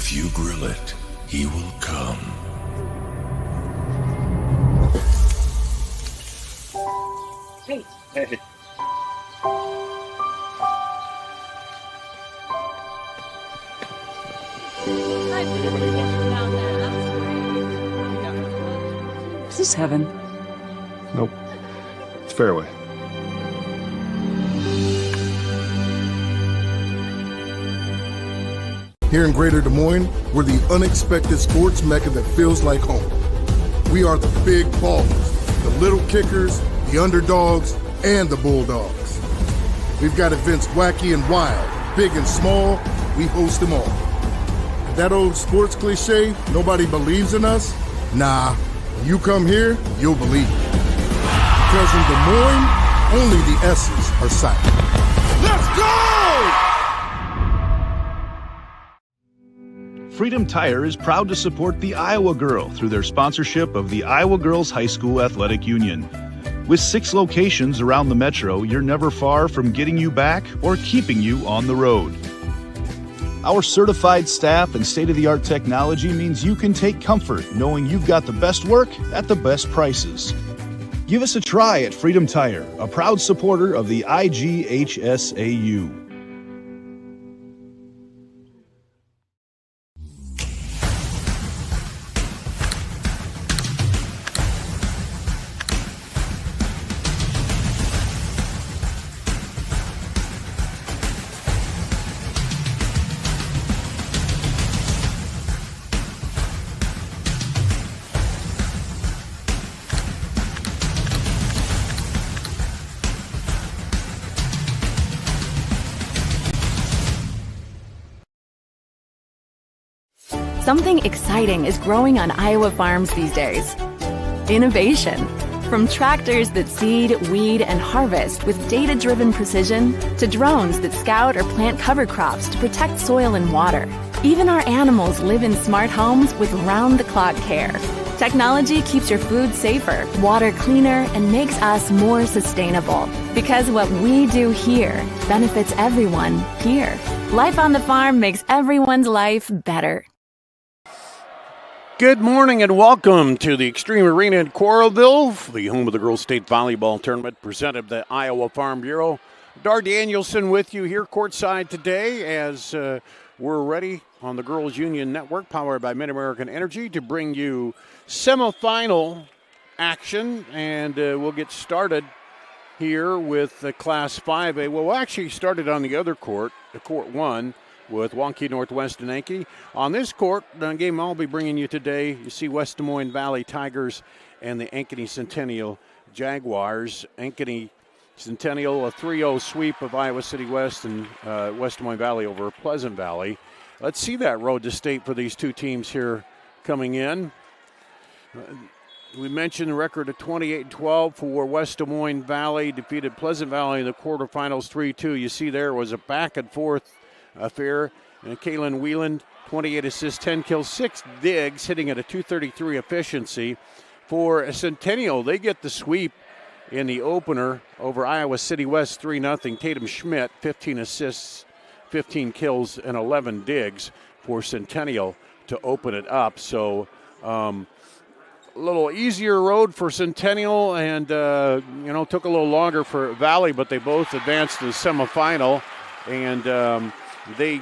If you grill it, he will come. Hey. Hey. Is this heaven? Nope. It's fairway. Here in Greater Des Moines, we're the unexpected sports mecca that feels like home. We are the big ballers, the little kickers, the underdogs, and the bulldogs. We've got events wacky and wild, big and small, we host them all. That old sports cliche, nobody believes in us? Nah, when you come here, you'll believe it. Because in Des Moines, only the S's are silent. Let's go! Freedom Tire is proud to support the Iowa Girl through their sponsorship of the Iowa Girls High School Athletic Union. With 6 locations around the metro, you're never far from getting you back or keeping you on the road. Our certified staff and state-of-the-art technology means you can take comfort knowing you've got the best work at the best prices. Give us a try at Freedom Tire, a proud supporter of the IGHSAU. Something exciting is growing on Iowa farms these days. Innovation. From tractors that seed, weed, and harvest with data-driven precision to drones that scout or plant cover crops to protect soil and water. Even our animals live in smart homes with round-the-clock care. Technology keeps your food safer, water cleaner, and makes us more sustainable. Because what we do here benefits everyone here. Life on the farm makes everyone's life better. Good morning and welcome to the Extreme Arena in Coralville, the home of the Girls State Volleyball Tournament presented by the Iowa Farm Bureau. Dar Danielson with you here courtside today as we're ready on the Girls Union Network powered by Mid-American Energy to bring you semifinal action, and we'll get started here with Class 5A. Well, we actually started on the other court, the Court 1, with Waukee Northwest and Ankeny. On this court, the game I'll be bringing you today, you see West Des Moines Valley Tigers and the Ankeny Centennial Jaguars. Ankeny Centennial, a 3-0 sweep of Iowa City West and West Des Moines Valley over Pleasant Valley. Let's see that road to state for these two teams here coming in. We mentioned the record of 28-12 for West Des Moines Valley, defeated Pleasant Valley in the quarterfinals 3-2. You see there was a back and forth affair. And Kaylin Whelan, 28 assists, 10 kills, 6 digs, hitting at a .233 efficiency. For Centennial, they get the sweep in the opener over Iowa City West 3-0. Tatum Schmidt, 15 assists, 15 kills, and 11 digs for Centennial to open it up. So a little easier road for Centennial and, took a little longer for Valley, but they both advanced to the semifinal. And they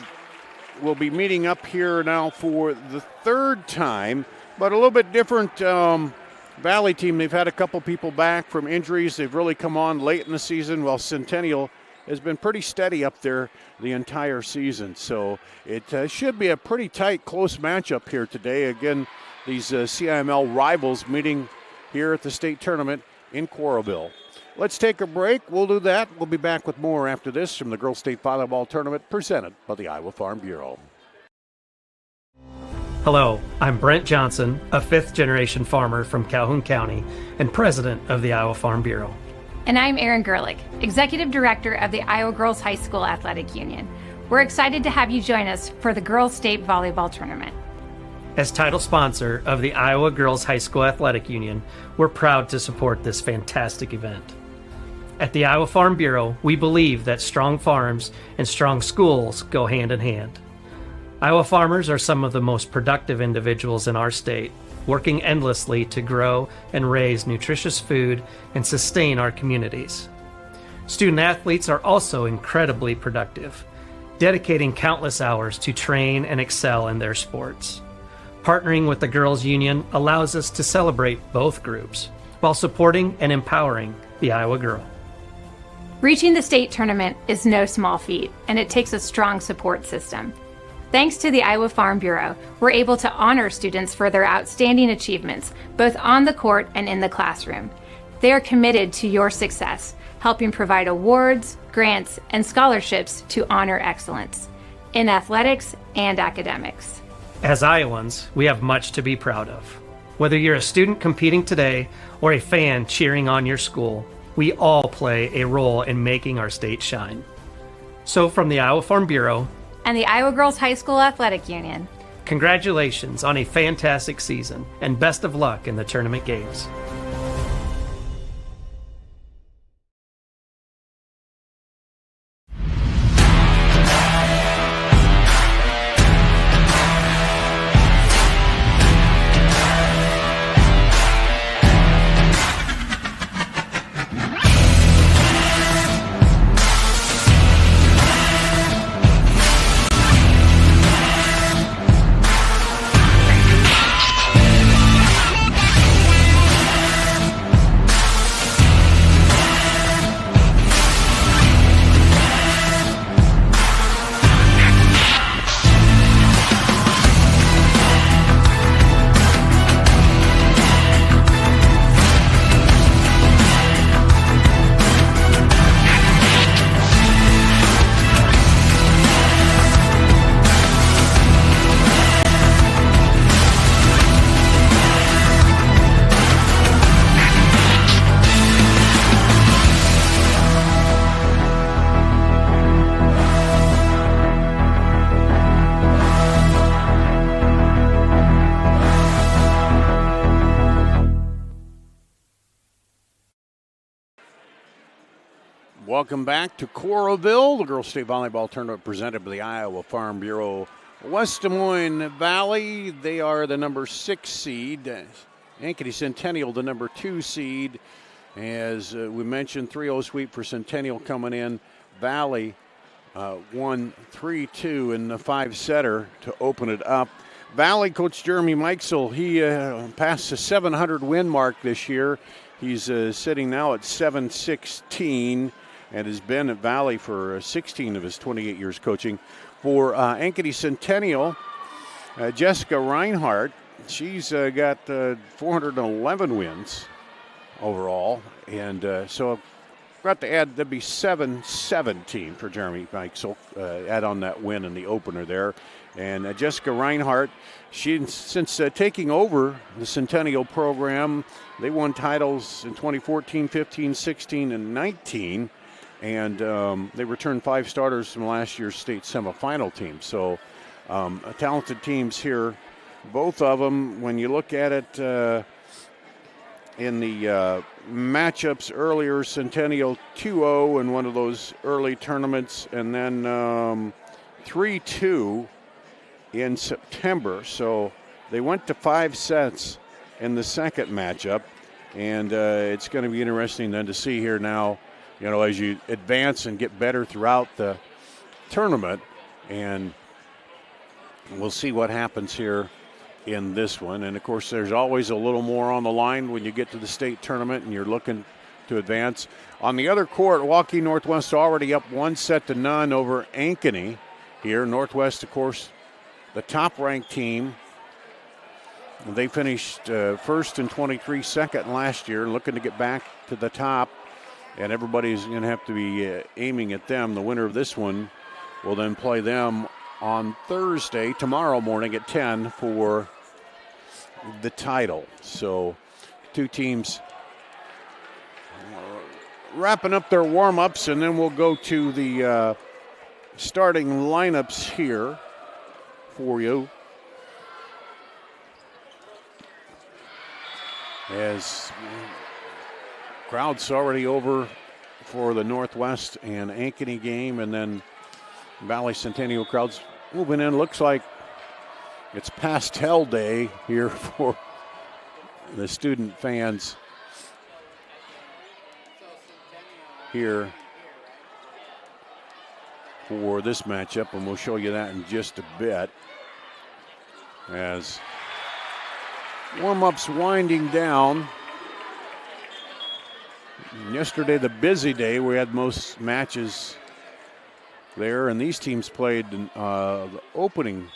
will be meeting up here now for the third time, but a little bit different Valley team. They've had a couple people back from injuries. They've really come on late in the season, while Centennial has been pretty steady up there the entire season. So it should be a pretty tight, close matchup here today. Again, these CIML rivals meeting here at the state tournament in Coralville. Let's take a break. We'll do that. We'll be back with more after this from the Girls State Volleyball Tournament presented by the Iowa Farm Bureau. Hello, I'm Brent Johnson, a fifth-generation farmer from Calhoun County and president of the Iowa Farm Bureau. And I'm Erin Gerlich, executive director of the Iowa Girls High School Athletic Union. We're excited to have you join us for the Girls State Volleyball Tournament. As title sponsor of the Iowa Girls High School Athletic Union, we're proud to support this fantastic event. At the Iowa Farm Bureau, we believe that strong farms and strong schools go hand in hand. Iowa farmers are some of the most productive individuals in our state, working endlessly to grow and raise nutritious food and sustain our communities. Student athletes are also incredibly productive, dedicating countless hours to train and excel in their sports. Partnering with the Girls Union allows us to celebrate both groups while supporting and empowering the Iowa girl. Reaching the state tournament is no small feat, and it takes a strong support system. Thanks to the Iowa Farm Bureau, we're able to honor students for their outstanding achievements, both on the court and in the classroom. They are committed to your success, helping provide awards, grants, and scholarships to honor excellence in athletics and academics. As Iowans, we have much to be proud of. Whether you're a student competing today or a fan cheering on your school, we all play a role in making our state shine. So from the Iowa Farm Bureau and the Iowa Girls High School Athletic Union, congratulations on a fantastic season and best of luck in the tournament games. Welcome back to Coralville, the Girls State Volleyball Tournament presented by the Iowa Farm Bureau. West Des Moines Valley, they are the number 6 seed. Ankeny Centennial, the number 2 seed. As we mentioned, 3-0 sweep for Centennial coming in. Valley won 3-2 in the 5-setter to open it up. Valley coach Jeremy Mikesel, he passed the 700 win mark this year. He's sitting now at 716 and has been at Valley for 16 of his 28 years coaching. For Ankeny Centennial, Jessica Reinhardt, she's got 411 wins overall. And so got to add, that'd be 717 for Jeremy Mikesel, add on that win in the opener there. And Jessica Reinhardt, since taking over the Centennial program, they won titles in 2014, 15, 16, and 19. And they returned 5 starters from last year's state semifinal team. So talented teams here. Both of them, when you look at it in the matchups earlier, Centennial 2-0 in one of those early tournaments, and then 3-2 in September. So they went to 5 sets in the second matchup, and it's going to be interesting then to see here now, you know, as you advance and get better throughout the tournament, and we'll see what happens here in this one. And of course, there's always a little more on the line when you get to the state tournament and you're looking to advance. On the other court, Waukee Northwest already up 1-0 over Ankeny here. Northwest, of course, the top-ranked team. They finished first in 23, second last year, looking to get back to the top. And everybody's going to have to be aiming at them. The winner of this one will then play them on Thursday, tomorrow morning at 10 for the title. So 2 teams wrapping up their warm-ups, and then we'll go to the starting lineups here for you. As crowd's already over for the Northwest and Ankeny game, and then Valley Centennial crowd's moving in. Looks like it's pastel day here for the student fans here for this matchup, and we'll show you that in just a bit as warm-ups winding down. Yesterday, the busy day, we had most matches there, and these teams played the opening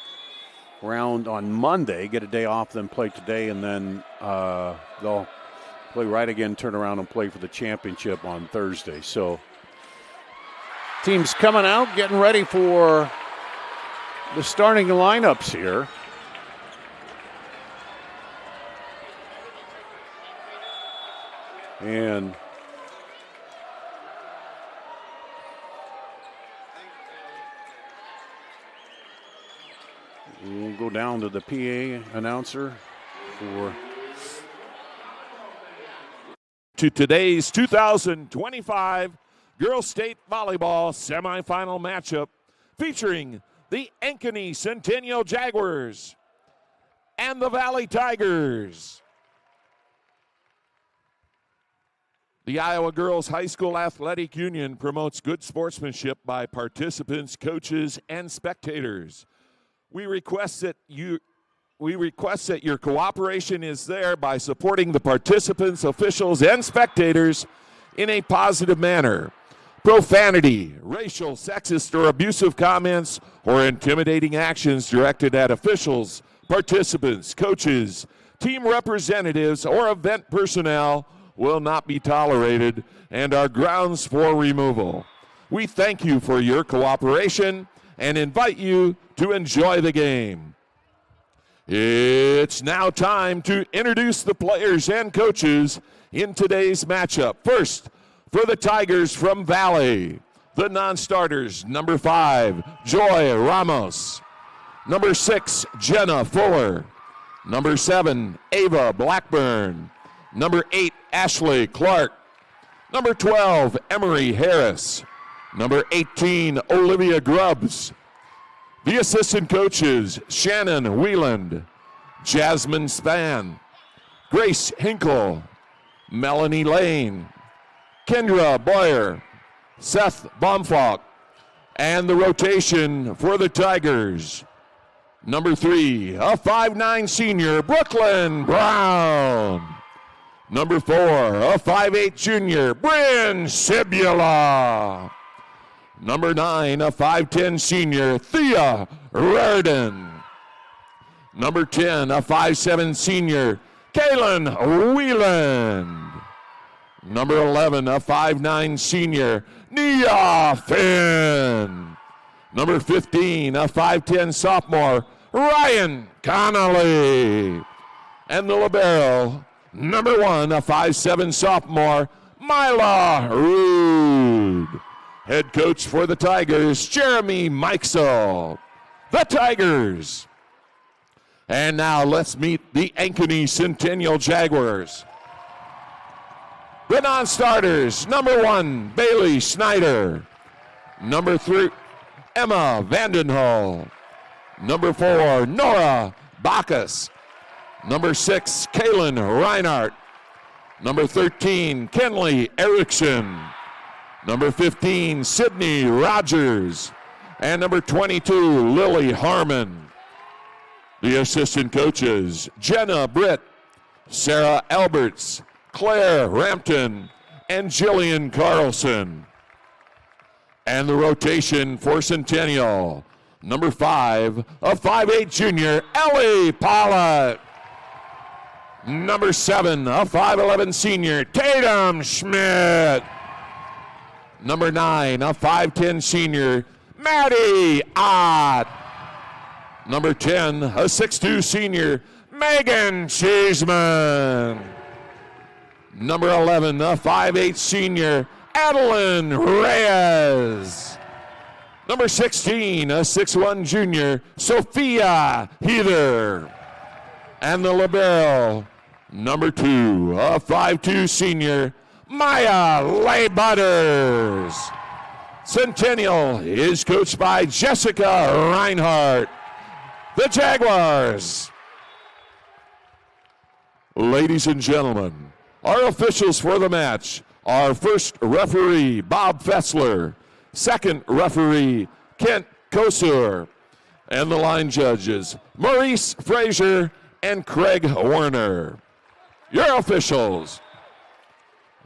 round on Monday, get a day off, then play today, and then they'll play right again, turn around and play for the championship on Thursday. So teams coming out, getting ready for the starting lineups here. And we'll go down to the PA announcer for today's 2025 Girls State Volleyball Semifinal matchup featuring the Ankeny Centennial Jaguars and the Valley Tigers. The Iowa Girls High School Athletic Union promotes good sportsmanship by participants, coaches, and spectators. We request that your cooperation is there by supporting the participants, officials, and spectators in a positive manner. Profanity, racial, sexist, or abusive comments or intimidating actions directed at officials, participants, coaches, team representatives, or event personnel will not be tolerated and are grounds for removal. We thank you for your cooperation and invite you to enjoy the game. It's now time to introduce the players and coaches in today's matchup. First, for the Tigers from Valley, the non-starters, number 5, Joy Ramos. Number 6, Jenna Fuller. Number 7, Ava Blackburn. Number 8, Ashley Clark. Number 12, Emery Harris. Number 18, Olivia Grubbs. The assistant coaches, Shannon Wieland, Jasmine Spann, Grace Hinkle, Melanie Lane, Kendra Boyer, Seth Baumfalk, and the rotation for the Tigers. Number 3, a 5'9" senior, Brooklyn Brown. Number 4, a 5'8" junior, Bryn Sibula. Number 9, a 5'10" senior, Thea Reardon. Number 10, a 5'7" senior, Kaylin Whelan. Number 11, a 5'9" senior, Nia Finn. Number 15, a 5'10" sophomore, Ryan Connolly. And the libero, number 1, a 5'7" sophomore, Mila Rude. Head coach for the Tigers, Jeremy Mikesell. The Tigers. And now let's meet the Ankeny Centennial Jaguars. The non-starters, number 1, Bailey Snyder. Number 3, Emma Vandenhull. Number 4, Nora Bacchus. Number 6, Kaylin Reinhardt. Number 13, Kenley Erickson. Number 15, Sydney Rogers. And number 22, Lily Harmon. The assistant coaches, Jenna Britt, Sarah Alberts, Claire Rampton, and Jillian Carlson. And the rotation for Centennial, number 5, a 5'8" junior, Ellie Pollitt. Number 7, a 5'11" senior, Tatum Schmidt. Number 9, a 5'10" senior, Maddie Ott. Number 10, a 6'2" senior, Megan Cheeseman. Number 11, a 5'8" senior, Adeline Reyes. Number 16, a 6'1" junior, Sophia Heather. And the libero, number 2, a 5'2" senior, Maya Lay Butters. Centennial is coached by Jessica Reinhardt. The Jaguars. Ladies and gentlemen, our officials for the match are first referee Bob Fessler, second referee Kent Kosur, and the line judges Maurice Frazier and Craig Werner. Your officials.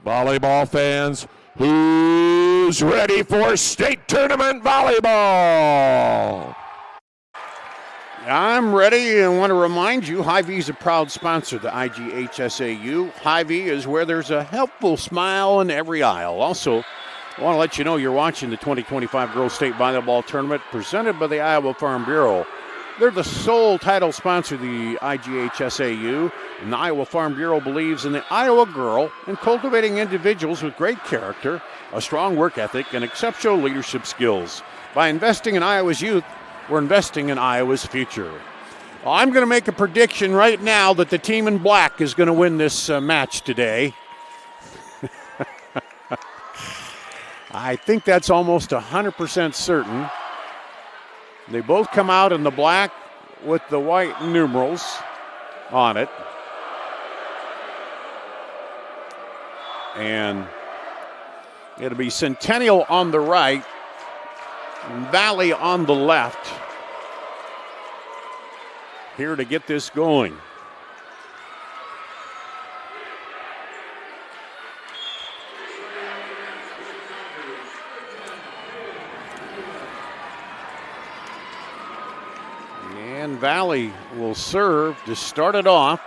Volleyball fans, who's ready for state tournament volleyball? I'm ready and want to remind you, Hy-Vee is a proud sponsor of the IGHSAU. Hy-Vee is where there's a helpful smile in every aisle. Also, I want to let you know you're watching the 2025 Girls State Volleyball Tournament presented by the Iowa Farm Bureau. They're the sole title sponsor of the IGHSAU, and the Iowa Farm Bureau believes in the Iowa girl and cultivating individuals with great character, a strong work ethic, and exceptional leadership skills. By investing in Iowa's youth, we're investing in Iowa's future. Well, I'm going to make a prediction right now that the team in black is going to win this match today. I think that's almost 100% certain. They both come out in the black with the white numerals on it. And it'll be Centennial on the right, Valley on the left. Here to get this going. And Valley will serve to start it off.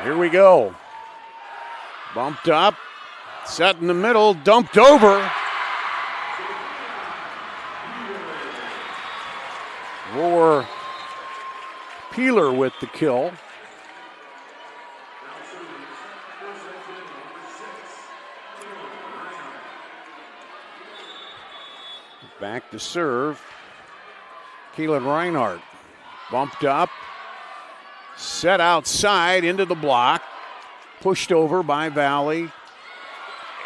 Here we go. Bumped up, set in the middle, dumped over. Roar Peeler with the kill. Back to serve. Keelan Reinhardt bumped up, set outside into the block, pushed over by Valley.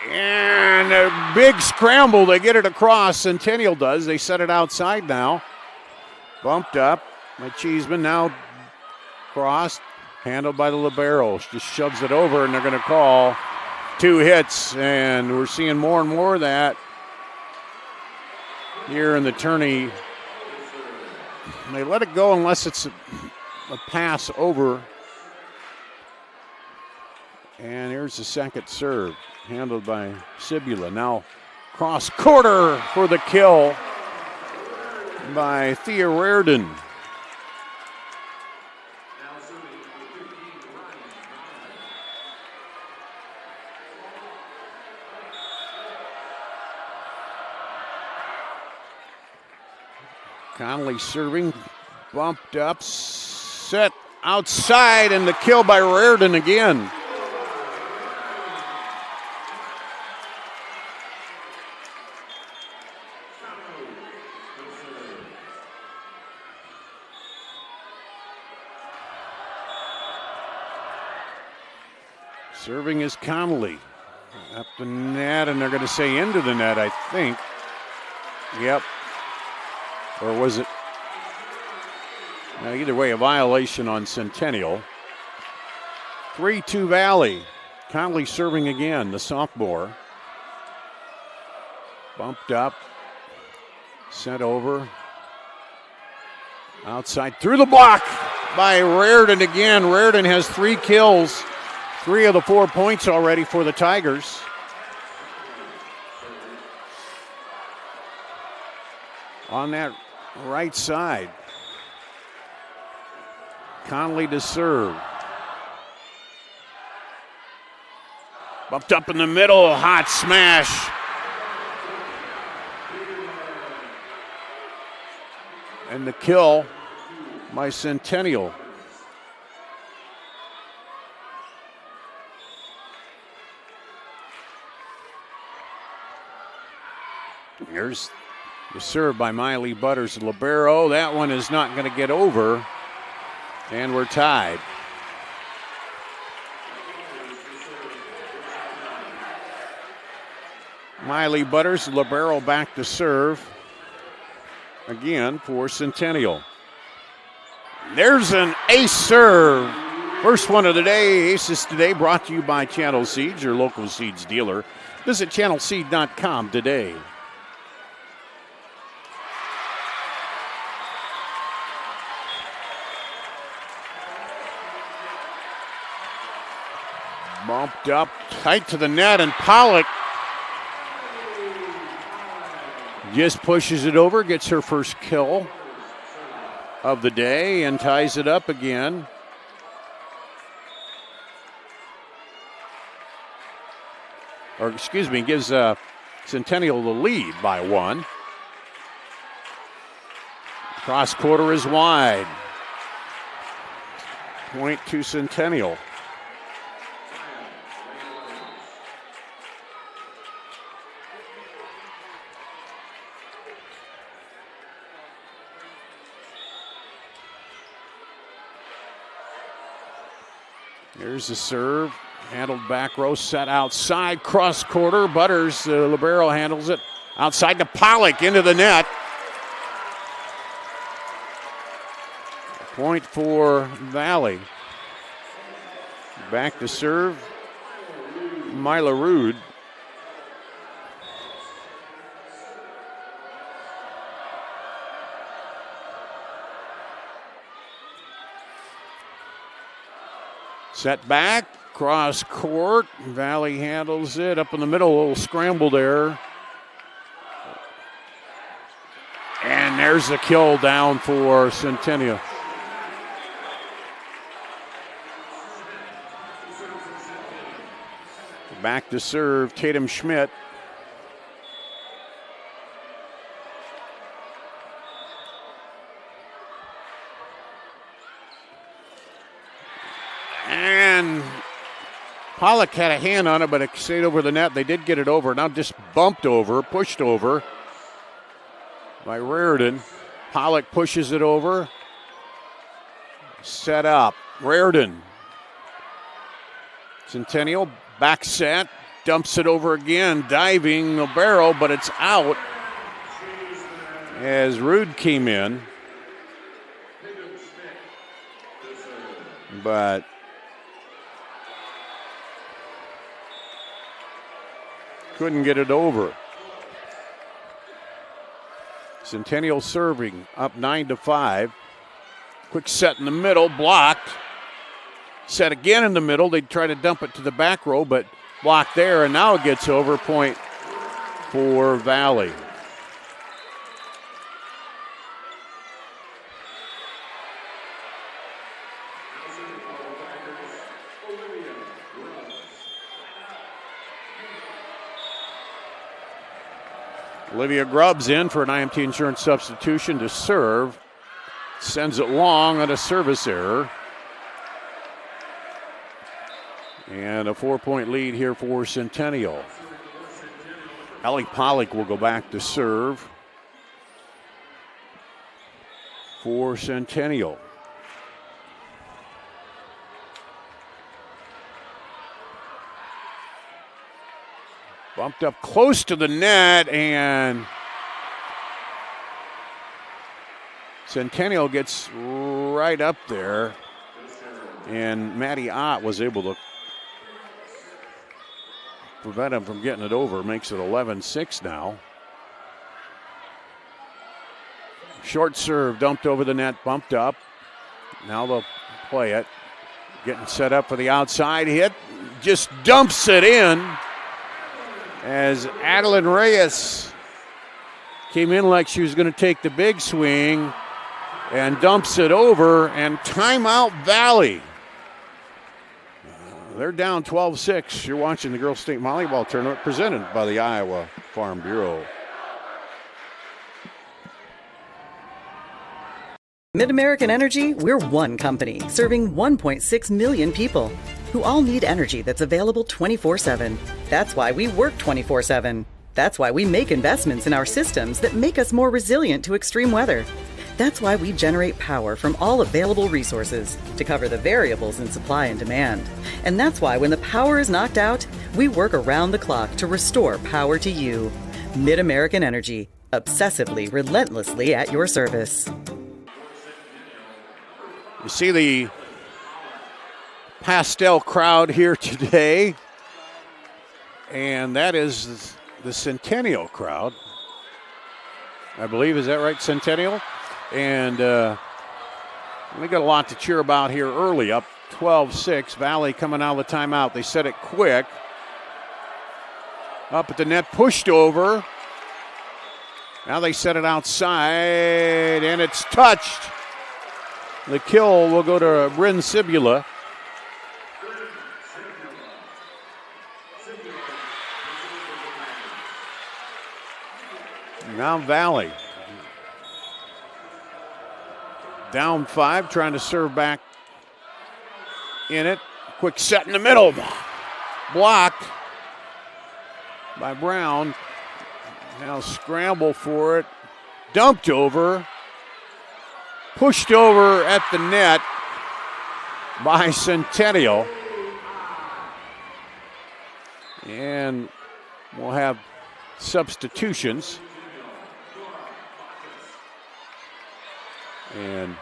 And a big scramble to get it across. Centennial does. They set it outside now. Bumped up by Cheeseman, now crossed, handled by the libero. Just shoves it over, and they're going to call 2 hits. And we're seeing more and more of that here in the tourney. They let it go unless it's a pass over. And here's the second serve, handled by Sibula. Now cross quarter for the kill by Thea Reardon. Conley serving, bumped up, set outside, and the kill by Reardon again. Serving is Connolly. Up the net, and they're going to say into the net, I think. Yep. Or was it? Either way, a violation on Centennial. 3-2 Valley. Conley serving again, the sophomore. Bumped up. Sent over. Outside through the block by Reardon again. Reardon has 3 kills. 3 of the 4 points already for the Tigers. On that right side. Conley to serve. Bumped up in the middle, hot smash. And the kill by Centennial. Here's the serve by Miley Butters libero. That one is not going to get over, and we're tied. Miley Butters, libero back to serve. Again for Centennial. There's an ace serve. First one of the day, Aces Today, brought to you by Channel Seeds, your local seeds dealer. Visit channelseed.com today. Bumped up tight to the net, and Pollock just pushes it over, gets her first kill of the day, and ties it up again. Or, excuse me, gives Centennial the lead by 1. Cross quarter is wide. Point to Centennial. Here's the serve, handled back row, set outside, cross quarter. Butters, libero, handles it outside to Pollock, into the net. Point for Valley. Back to serve, Mila Rude. Set back, cross court. Valley handles it up in the middle, a little scramble there. And there's the kill down for Centennial. Back to serve, Tatum Schmidt. And Pollock had a hand on it, but it stayed over the net. They did get it over. Now just bumped over, pushed over by Raridan. Pollock pushes it over. Set up. Raridan. Centennial back set. Dumps it over again. Diving libero, but it's out as Rude came in. But couldn't get it over. Centennial serving up 9-5. Quick set in the middle, blocked. Set again in the middle. They try to dump it to the back row, but blocked there, and now it gets over. Point for Valley. Olivia Grubbs in for an IMT insurance substitution to serve. Sends it long on a service error. And a 4-point lead here for Centennial. Allie Pollock will go back to serve for Centennial. Bumped up close to the net, and Centennial gets right up there, and Maddie Ott was able to prevent him from getting it over. Makes it 11-6 now. Short serve, dumped over the net, bumped up. Now they'll play it. Getting set up for the outside hit. Just dumps it in as Adeline Reyes came in like she was going to take the big swing and dumps it over, and timeout Valley. They're down 12-6. You're watching the Girls State Volleyball Tournament presented by the Iowa Farm Bureau. Mid-American Energy, we're one company serving 1.6 million people who all need energy that's available 24/7. That's why we work 24/7. That's why we make investments in our systems that make us more resilient to extreme weather. That's why we generate power from all available resources to cover the variables in supply and demand. And that's why when the power is knocked out, we work around the clock to restore power to you. Mid-American Energy, obsessively, relentlessly at your service. You see the pastel crowd here today, and that is the Centennial crowd. I believe, is that right, Centennial? And we got a lot to cheer about here early, up 12-6. Valley coming out of the timeout. They set it quick. Up at the net, pushed over. Now they set it outside, and it's touched. The kill will go to Bryn Sibula. Now Valley. Down 5, trying to serve back in it. Quick set in the middle. Blocked by Brown. Now scramble for it. Dumped over. Pushed over at the net by Centennial. And we'll have substitutions. And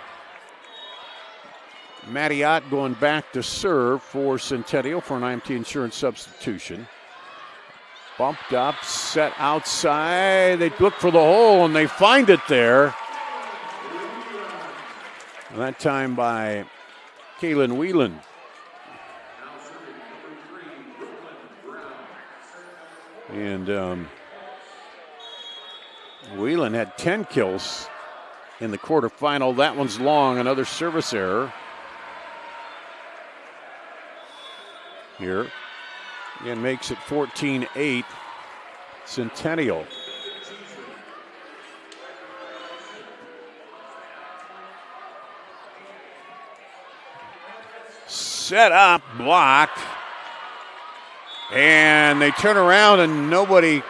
Mattiot going back to serve for Centennial for an IMT Insurance substitution. Bumped up, set outside. They look for the hole and they find it there. And that time by Kaylin Whelan. And Whelan had 10 kills in the quarterfinal. That one's long, another service error. Here. And makes it 14-8 Centennial. Set up, blocked. And they turn around and nobody,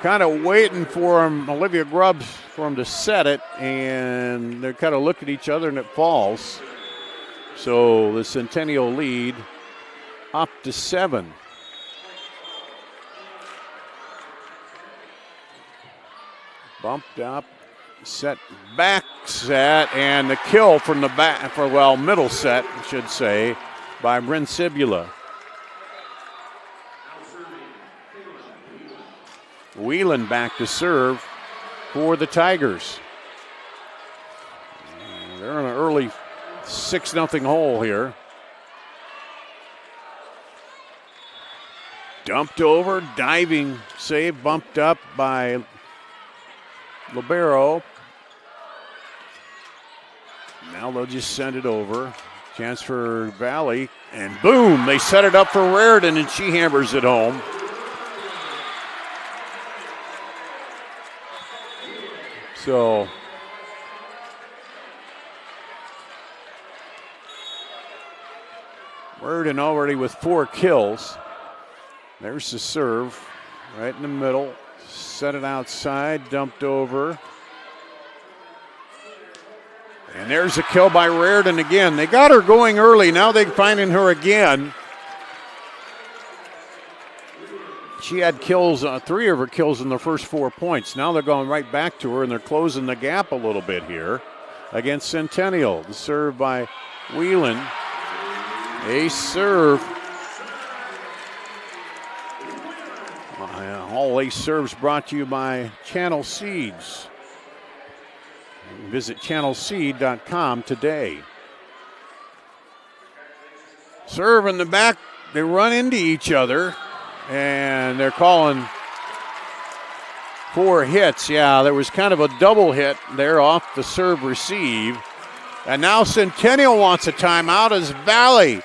kind of waiting for him, Olivia Grubbs, for him to set it. And they kind of look at each other and it falls. So the Centennial lead up to 7. Bumped up, set, back set, and the kill from the back, middle set, I should say, by Bryn Sibula. Whelan back to serve for the Tigers. They're in an early 6-0 hole here. Dumped over, diving save, bumped up by Libero. Now they'll just send it over. Chance for Valley, and boom, they set it up for Raritan, and she hammers it home. So Raritan already with 4 kills. There's the serve right in the middle. Set it outside, dumped over. And there's a kill by Raritan again. They got her going early. Now they're finding her again. She had kills, 3 of her kills in the first 4 points. Now they're going right back to her, and they're closing the gap a little bit here against Centennial. The serve by Whelan. A serve. All ace serves brought to you by Channel Seeds. Visit channelseed.com today. Serve in the back. They run into each other, and they're calling 4 hits. Yeah, there was kind of a double hit there off the serve receive. And now Centennial wants a timeout as Valley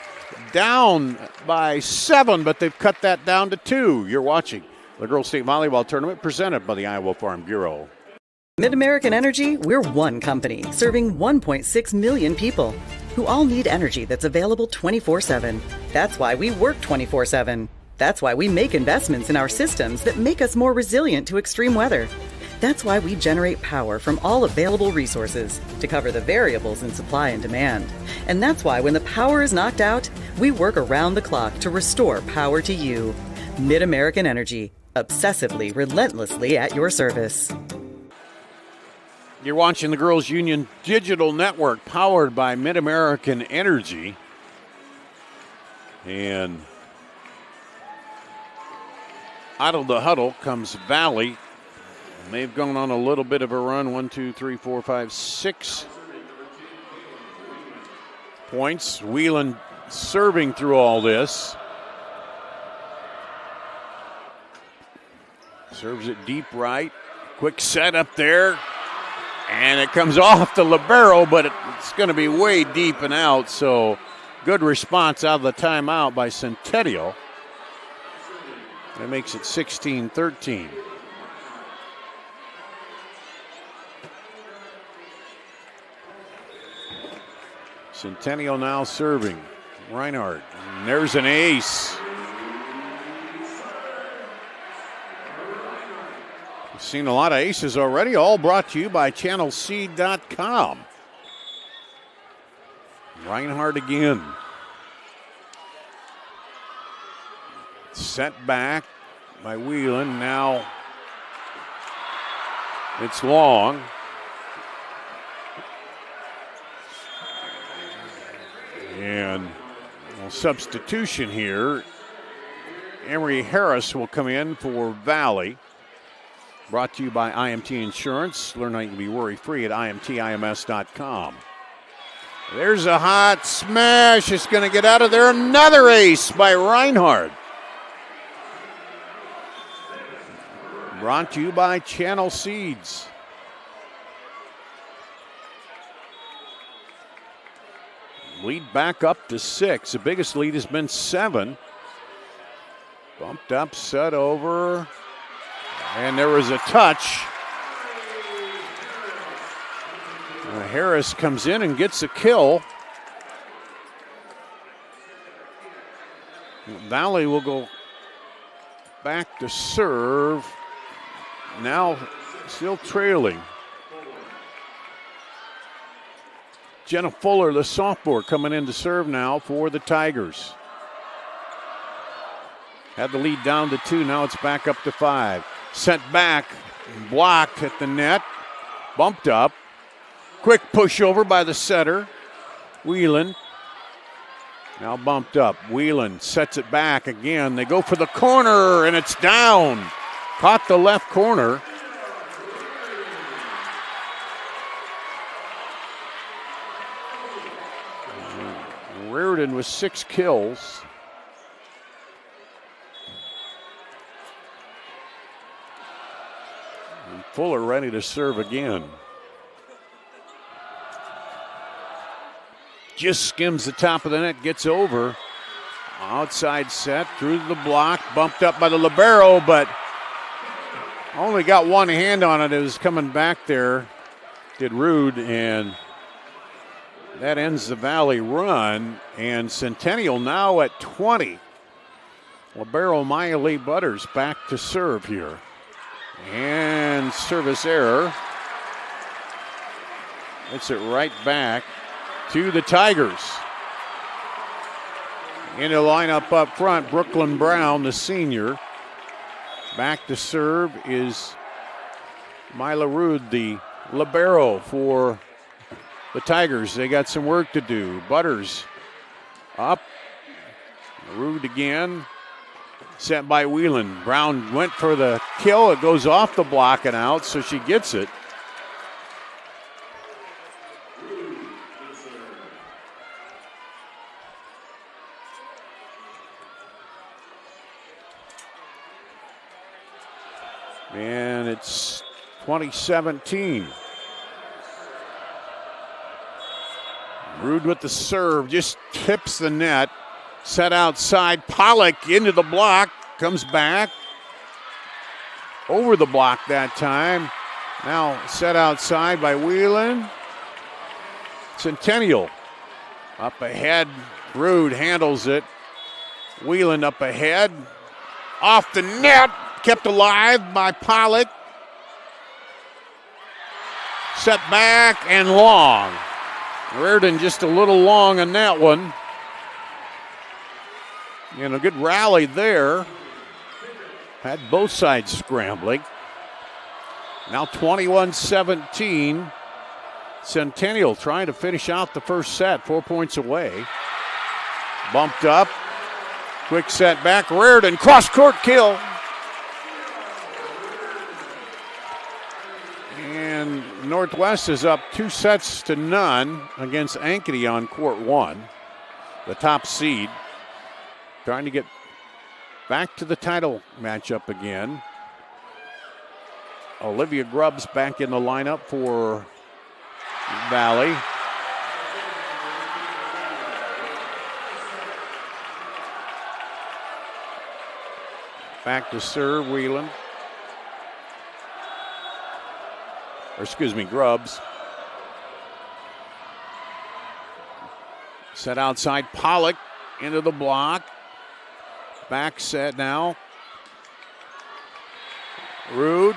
down by 7, but they've cut that down to 2. You're watching the Girls State Volleyball Tournament presented by the Iowa Farm Bureau. Mid-American Energy, we're one company serving 1.6 million people who all need energy that's available 24/7. That's why we work 24/7. That's why we make investments in our systems that make us more resilient to extreme weather. That's why we generate power from all available resources to cover the variables in supply and demand. And that's why when the power is knocked out, we work around the clock to restore power to you. Mid-American Energy, obsessively, relentlessly at your service. You're watching the Girls Union Digital Network, powered by Mid-American Energy. And out of the huddle comes Valley. And they've gone on a little bit of a run. 1, 2, 3, 4, 5, 6 points. Whelan serving through all this. Serves it deep right. Quick set up there. And it comes off the libero, but it's going to be way deep and out. So good response out of the timeout by Centennial. That makes it 16-13. Centennial now serving. Reinhardt. And there's an ace. We've seen a lot of aces already, all brought to you by channelseed.com. Reinhardt again. Set back by Whelan. Now it's long. And substitution here. Emery Harris will come in for Valley. Brought to you by IMT Insurance. Learn how you can be worry-free at imtims.com. There's a hot smash. It's going to get out of there. Another ace by Reinhardt. Brought to you by Channel Seeds. Lead back up to 6. The biggest lead has been 7. Bumped up, set over. And there was a touch. Harris comes in and gets a kill. Valley will go back to serve. Now still trailing. Jenna Fuller, the sophomore, coming in to serve now for the Tigers. Had the lead down to 2, now it's back up to 5. Sent back, blocked at the net, bumped up. Quick pushover by the setter, Whelan. Now bumped up. Whelan sets it back again. They go for the corner, and it's down. Caught the left corner. Reardon with 6 kills. And Fuller ready to serve again. Just skims the top of the net, gets over. Outside set, through the block, bumped up by the libero, but only got one hand on it. It was coming back there, did Rude, and that ends the Valley run. And Centennial now at 20. Libero Maya Lee Butters back to serve here. And service error. It's it right back to the Tigers. In the lineup up front, Brooklyn Brown, the senior. Back to serve is Mila Rude, the libero for the Tigers. They got some work to do. Butters up. Rude again. Sent by Whelan. Brown went for the kill. It goes off the block and out, so she gets it. And it's 2017. Rude with the serve, just tips the net. Set outside, Pollock into the block, comes back. Over the block that time. Now set outside by Whelan. Centennial up ahead. Rude handles it. Whelan up ahead. Off the net. Kept alive by Pollock. Set back and long. Reardon just a little long on that one. And a good rally there. Had both sides scrambling. Now 21-17. Centennial trying to finish out the first set, 4 points away. Bumped up. Quick set back. Reardon, cross-court kill. And Northwest is up 2-0 against Ankeny on court one. The top seed. Trying to get back to the title matchup again. Olivia Grubbs back in the lineup for Valley. Back to serve, Whelan. Grubbs. Set outside, Pollock into the block. Back set now. Rude.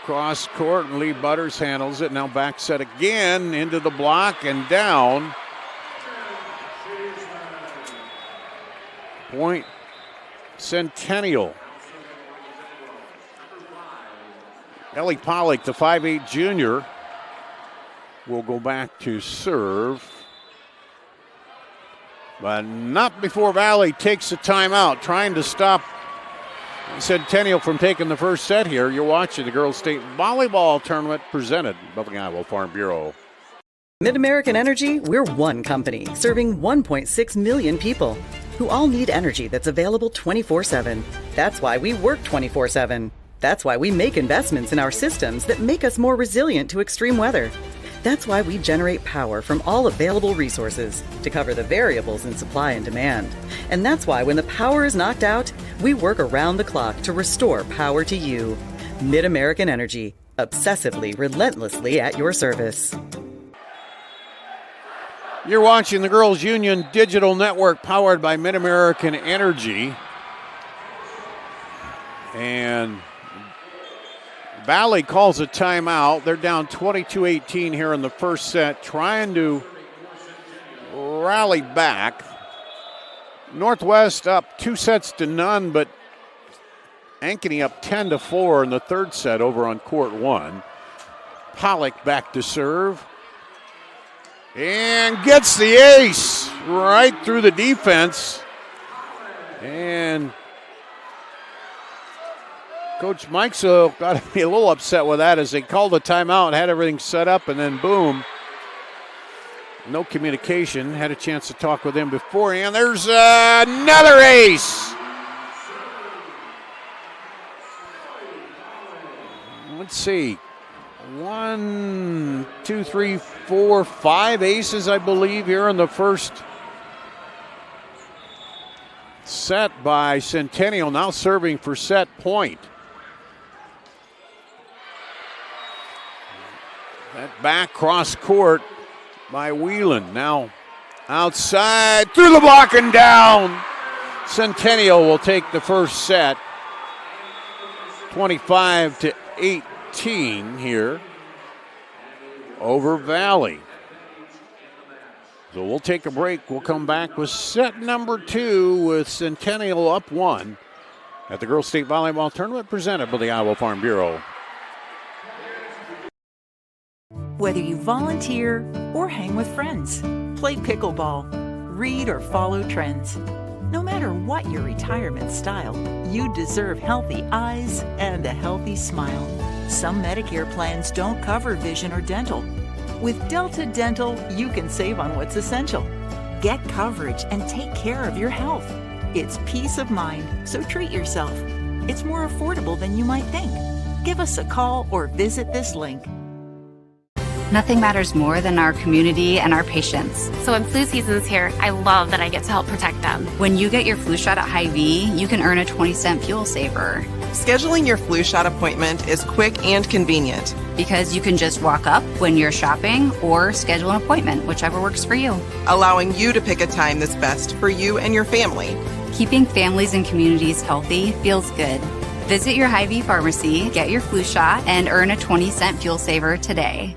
Cross court, and Lee Butters handles it. Now back set again into the block and down. Point Centennial. Ellie Pollock, the 5'8 junior, will go back to serve. But not before Valley takes a timeout, trying to stop Centennial from taking the first set here. You're watching the Girls State Volleyball Tournament presented by the Iowa Farm Bureau. Mid-American Energy, we're one company serving 1.6 million people who all need energy that's available 24/7. That's why we work 24/7. That's why we make investments in our systems that make us more resilient to extreme weather. That's why we generate power from all available resources to cover the variables in supply and demand. And that's why when the power is knocked out, we work around the clock to restore power to you. Mid-American Energy, obsessively, relentlessly at your service. You're watching the Girls Union Digital Network powered by Mid-American Energy. And Valley calls a timeout. They're down 22-18 here in the first set, trying to rally back. Northwest up 2-0, but Ankeny up 10-4 in the third set over on court one. Pollock back to serve. And gets the ace right through the defense. And Coach Mikeso got to be a little upset with that as they called a timeout, had everything set up, and then boom. No communication. Had a chance to talk with him beforehand. There's another ace. Let's see. 1, 2, 3, 4, 5 aces, I believe, here in the first set by Centennial, now serving for set point. That back cross court by Whelan. Now outside, through the block and down. Centennial will take the first set. 25-18 here over Valley. So we'll take a break. We'll come back with set number 2 with Centennial up 1 at the Girls State Volleyball Tournament presented by the Iowa Farm Bureau. Whether you volunteer or hang with friends, play pickleball, read or follow trends. No matter what your retirement style, you deserve healthy eyes and a healthy smile. Some Medicare plans don't cover vision or dental. With Delta Dental, you can save on what's essential. Get coverage and take care of your health. It's peace of mind, so treat yourself. It's more affordable than you might think. Give us a call or visit this link. Nothing matters more than our community and our patients. So when flu season's here, I love that I get to help protect them. When you get your flu shot at Hy-Vee, you can earn a 20-cent fuel saver. Scheduling your flu shot appointment is quick and convenient. Because you can just walk up when you're shopping or schedule an appointment, whichever works for you. Allowing you to pick a time that's best for you and your family. Keeping families and communities healthy feels good. Visit your Hy-Vee pharmacy, get your flu shot, and earn a 20-cent fuel saver today.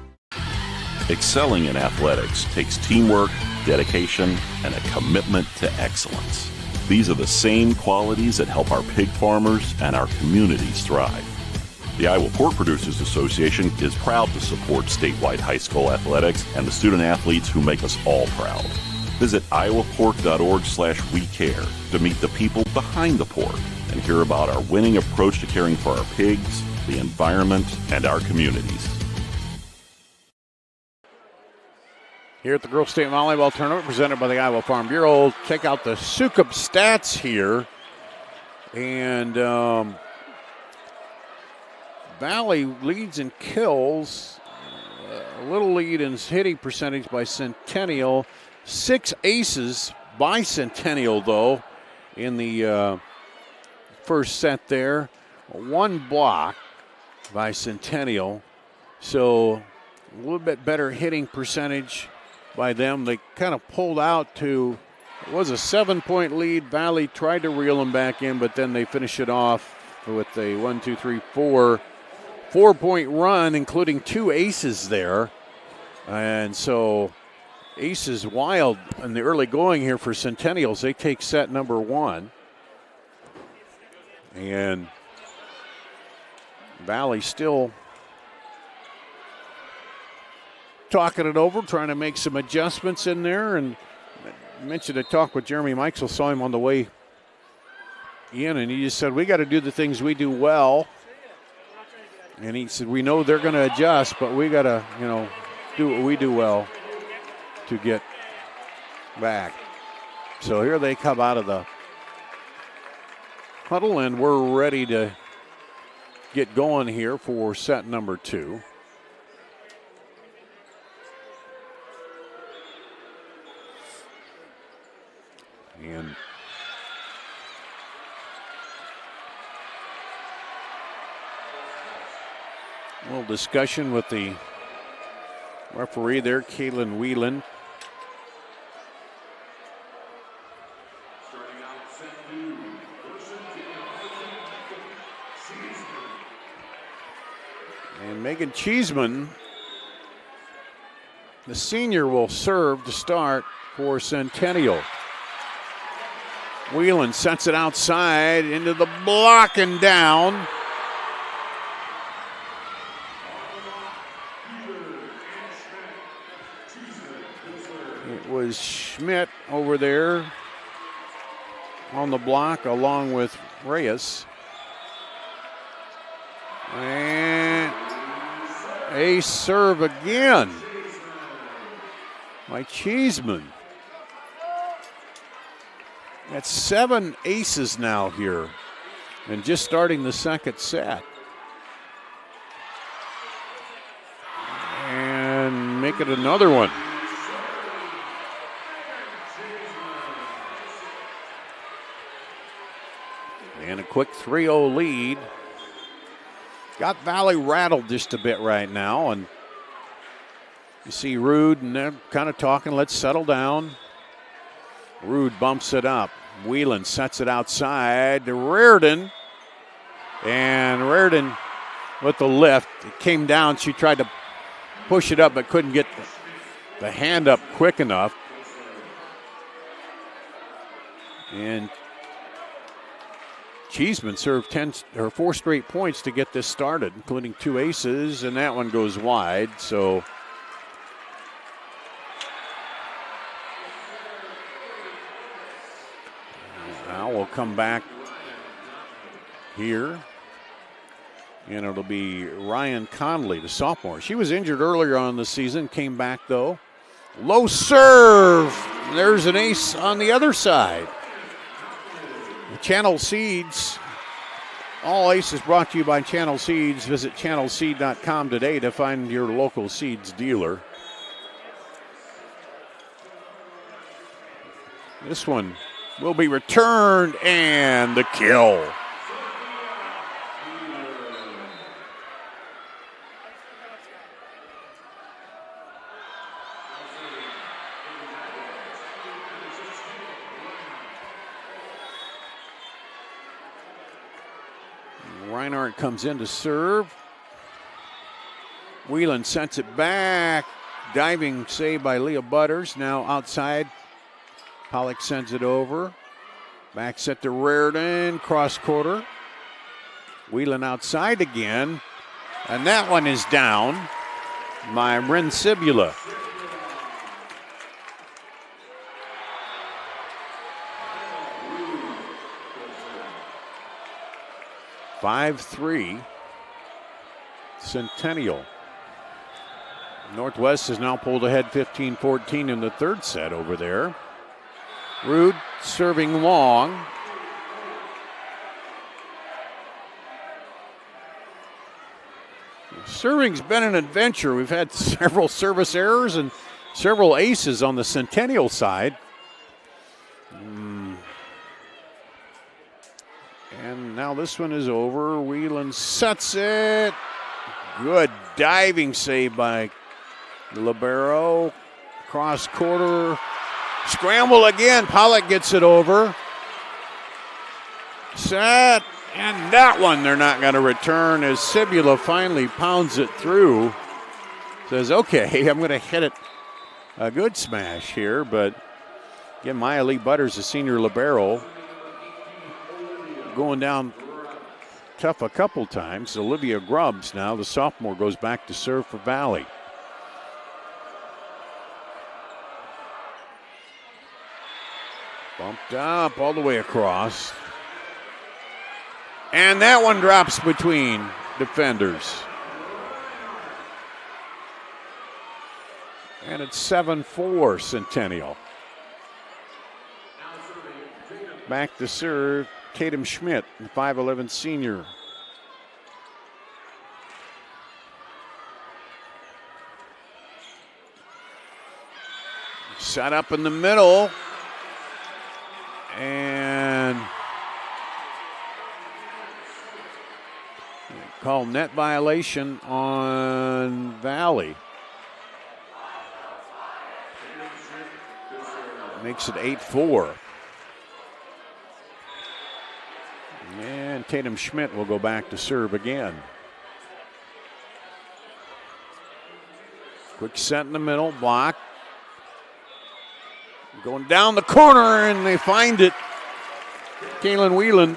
Excelling in athletics takes teamwork, dedication, and a commitment to excellence. These are the same qualities that help our pig farmers and our communities thrive. The Iowa Pork Producers Association is proud to support statewide high school athletics and the student athletes who make us all proud. Visit iowapork.org/WeCare to meet the people behind the pork and hear about our winning approach to caring for our pigs, the environment, and our communities. Here at the Girls State Volleyball Tournament presented by the Iowa Farm Bureau. Check out the Sukup stats here. And Valley leads in kills. A little lead in hitting percentage by Centennial. 6 aces by Centennial, though, in the first set there. 1 block by Centennial. So a little bit better hitting percentage by them. They kind of pulled out to, it was a 7-point lead. Valley tried to reel them back in, but then they finish it off with a 4-point run, including 2 aces there. And so aces wild in the early going here for Centennials. They take set number 1. And Valley still talking it over, trying to make some adjustments in there. And I mentioned a talk with Jeremy Mikesell, saw him on the way in, and he just said, we got to do the things we do well. And he said, we know they're going to adjust, but we got to, do what we do well to get back. So here they come out of the huddle, and we're ready to get going here for set number 2. And a little discussion with the referee there, Kaylin Whelan. And Megan Cheeseman, the senior, will serve to start for Centennial. Whelan sets it outside into the block and down. It was Schmidt over there on the block along with Reyes. And a serve again by Cheeseman. That's 7 aces now here, and just starting the second set. And make it another one. And a quick 3-0 lead. Got Valley rattled just a bit right now, and you see Rude, and they're kind of talking, let's settle down. Rude bumps it up. Whelan sets it outside to Reardon. And Reardon with the lift. It came down. She tried to push it up but couldn't get the hand up quick enough. And Cheeseman served 4 straight points to get this started, including 2 aces, and that one goes wide. So now we'll come back here, and it'll be Ryan Conley, the sophomore. She was injured earlier on the season, came back though. Low serve. There's an ace on the other side. Channel Seeds. All aces brought to you by Channel Seeds. Visit channelseed.com today to find your local seeds dealer. This one will be returned, and the kill. Reinhardt comes in to serve. Whelan sends it back. Diving save by Leah Butters. Now outside. Pollock sends it over. Back set to Reardon. Cross quarter. Whelan outside again. And that one is down by Ren Sibula. (5-3) Centennial. Northwest has now pulled ahead 15-14 in the third set over there. Rude serving long. Serving's been an adventure. We've had several service errors and several aces on the Centennial side. And now this one is over. Whelan sets it. Good diving save by Libero. Cross quarter. Scramble again. Pollock gets it over. Set. And that one they're not going to return as Sibula finally pounds it through. Says, okay, I'm going to hit it a good smash here. But again, Maya Lee Butters, the senior libero, going down tough a couple times. Olivia Grubbs now, the sophomore, goes back to serve for Valley. Bumped up all the way across. And that one drops between defenders. And it's 7-4 Centennial. Back to serve, Tatum Schmidt, the 5'11 senior. Set up in the middle. And call net violation on Valley. Makes it 8-4. And Tatum Schmidt will go back to serve again. Quick set in the middle, block. Going down the corner, and they find it. Kaylin Whelan.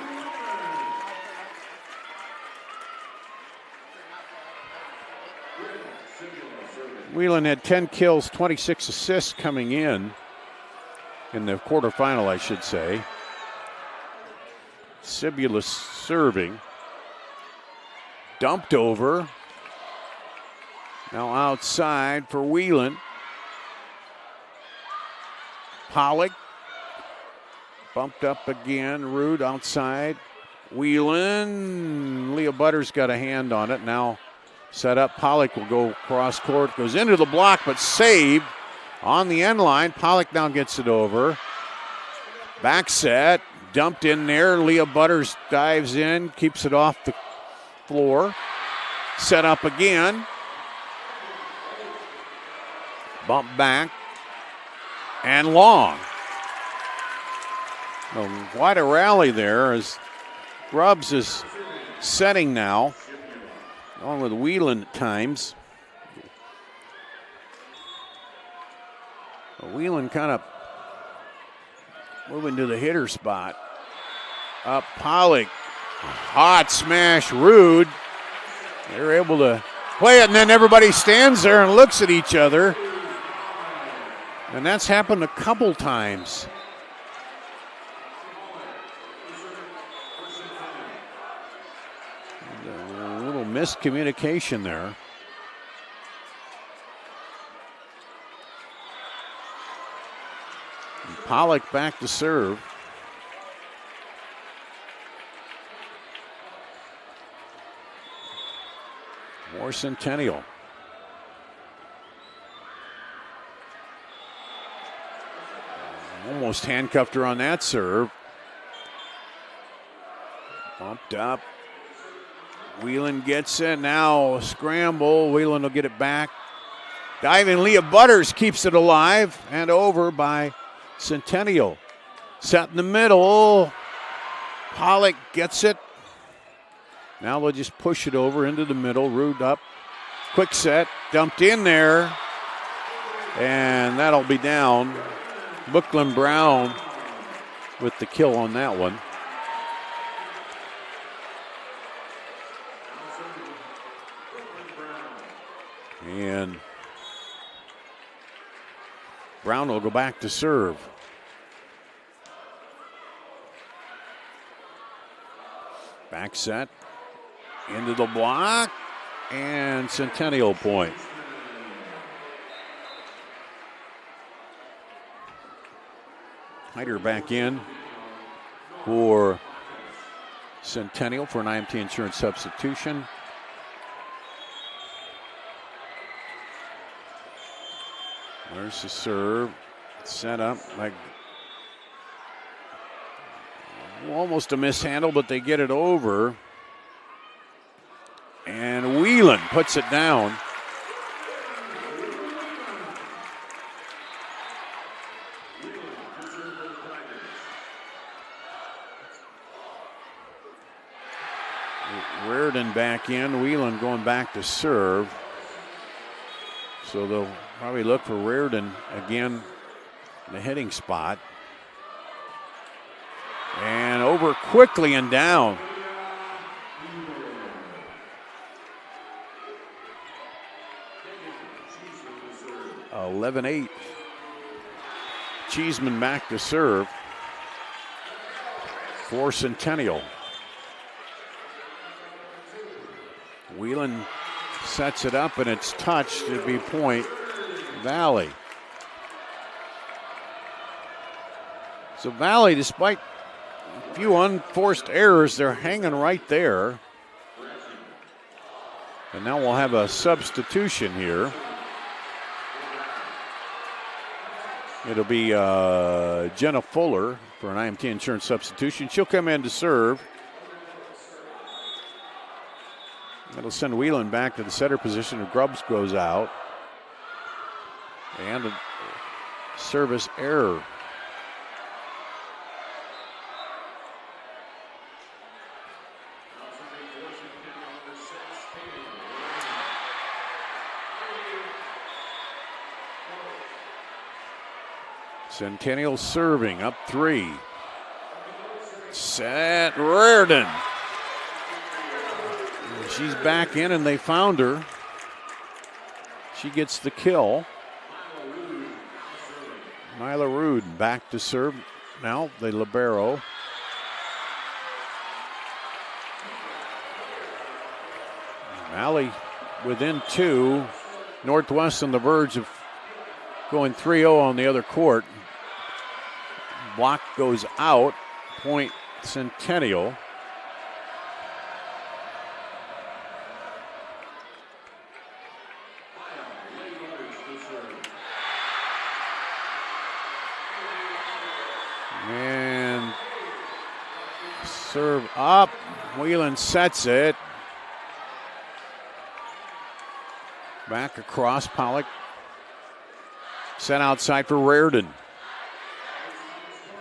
Whelan had 10 kills, 26 assists coming in the quarterfinal, I should say. Sibula serving. Dumped over. Now outside for Whelan. Pollock. Bumped up again. Rude outside. Whelan. Leah Butters got a hand on it. Now set up. Pollock will go cross court. Goes into the block, but saved on the end line. Pollock now gets it over. Back set. Dumped in there. Leah Butters dives in. Keeps it off the floor. Set up again. Bump back. And long. Quite a rally there as Grubbs is setting now. Along with Whelan at times. Whelan kind of moving to the hitter spot. Up Pollock. Hot smash, Rude. They're able to play it, and then everybody stands there and looks at each other. And that's happened a couple times. A little miscommunication there. And Pollock back to serve. More Centennial. Almost handcuffed her on that serve. Bumped up. Whelan gets it. Now a scramble. Whelan will get it back. Diving Leah Butters keeps it alive and over by Centennial. Set in the middle. Pollock gets it. Now they'll just push it over into the middle. Rude up. Quick set. Dumped in there. And that'll be down. Brooklyn Brown with the kill on that one. And Brown will go back to serve. Back set. Into the block. And Centennial point. Hyder back in for Centennial for an IMT insurance substitution. There's the serve. Set up like almost a mishandle, but they get it over. And Whelan puts it down. Reardon back in. Whelan going back to serve. So they'll probably look for Reardon again in the hitting spot. And over quickly and down. – 11-8. Cheeseman back to serve for Centennial. Whelan sets it up and it's touched. It'd be point Valley. So Valley, despite a few unforced errors, they're hanging right there. And now we'll have a substitution here. It'll be Jenna Fuller for an IMT insurance substitution. She'll come in to serve. That'll send Whelan back to the setter position if Grubbs goes out. And a service error. Centennial serving up 3. Set Reardon. She's back in and they found her. She gets the kill. Nyla Rude back to serve. Now the libero. Valley within 2. Northwest on the verge of going 3-0 on the other court. Block goes out. Point Centennial. And serve up. Whelan sets it. Back across. Pollock. Set outside for Reardon.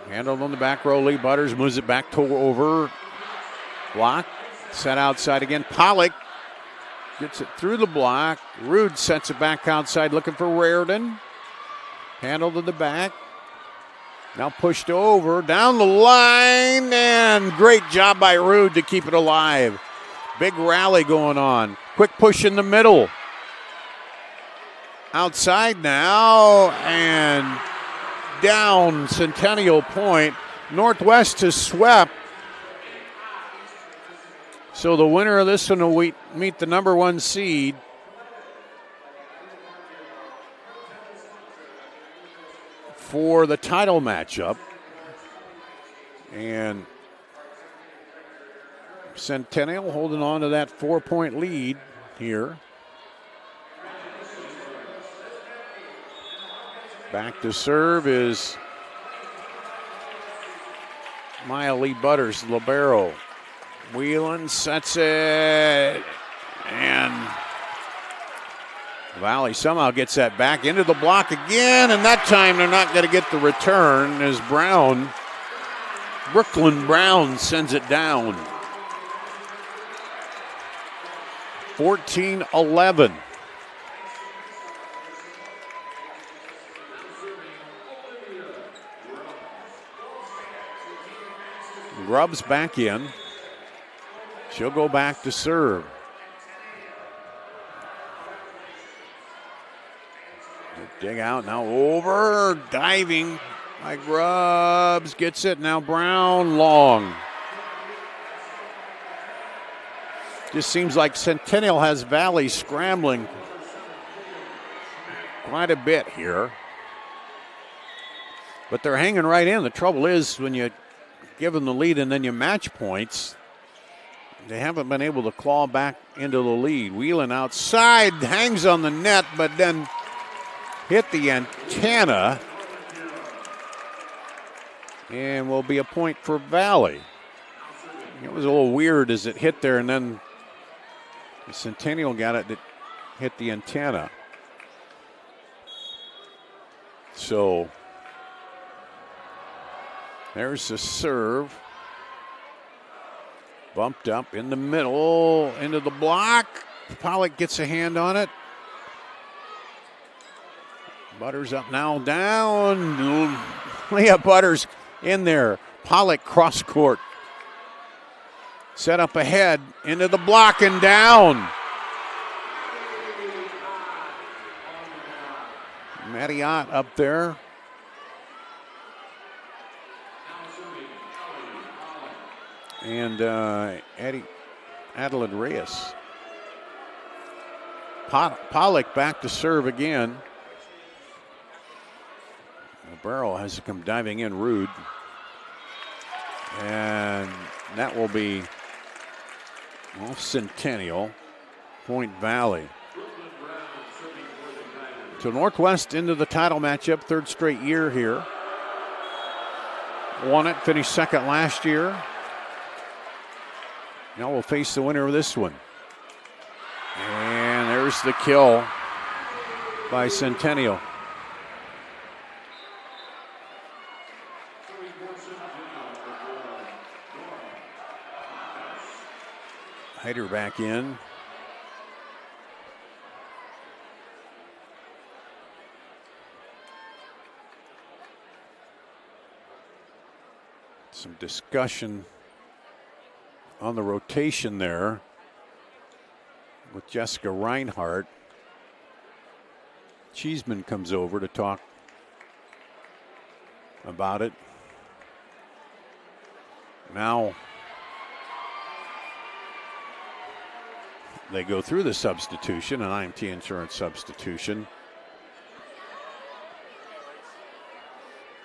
Handled on the back row. Lee Butters moves it back to over. Block. Set outside again. Pollock gets it through the block. Rude sets it back outside looking for Reardon. Handled in the back. Now pushed over. Down the line. And great job by Rude to keep it alive. Big rally going on. Quick push in the middle. Outside now, and down Centennial point. Northwest has swept. So the winner of this one will meet the number 1 seed. For the title matchup. And Centennial holding on to that 4-point lead here. Back to serve is Maya Lee Butters, libero. Whelan sets it, and Valley somehow gets that back into the block again, and that time they're not going to get the return as Brooklyn Brown sends it down. 14-11. Grubbs back in. She'll go back to serve. Dig out now over. Diving by Grubbs. Gets it. Now Brown long. Just seems like Centennial has Valley scrambling quite a bit here. But they're hanging right in. The trouble is when you give them the lead and then you match points, they haven't been able to claw back into the lead. Whelan outside, hangs on the net, but then hit the antenna. And will be a point for Valley. It was a little weird as it hit there and then the Centennial got it that hit the antenna. So there's the serve. Bumped up in the middle, into the block. Pollock gets a hand on it. Butters up now, down. Leah Butters in there. Pollock cross court. Set up ahead, into the block and down. Mattiot up there. And Adelaide Reyes. Pollock back to serve again. Barrow has to come diving in rude. And that will be off Centennial, Point Valley. So Northwest into the title matchup, third straight year here. Won it, finished second last year. Now we'll face the winner of this one. And there's the kill by Centennial. Hyder back in. Some discussion on the rotation there with Jessica Reinhardt. Cheeseman comes over to talk about it. Now they go through the substitution, an IMT insurance substitution.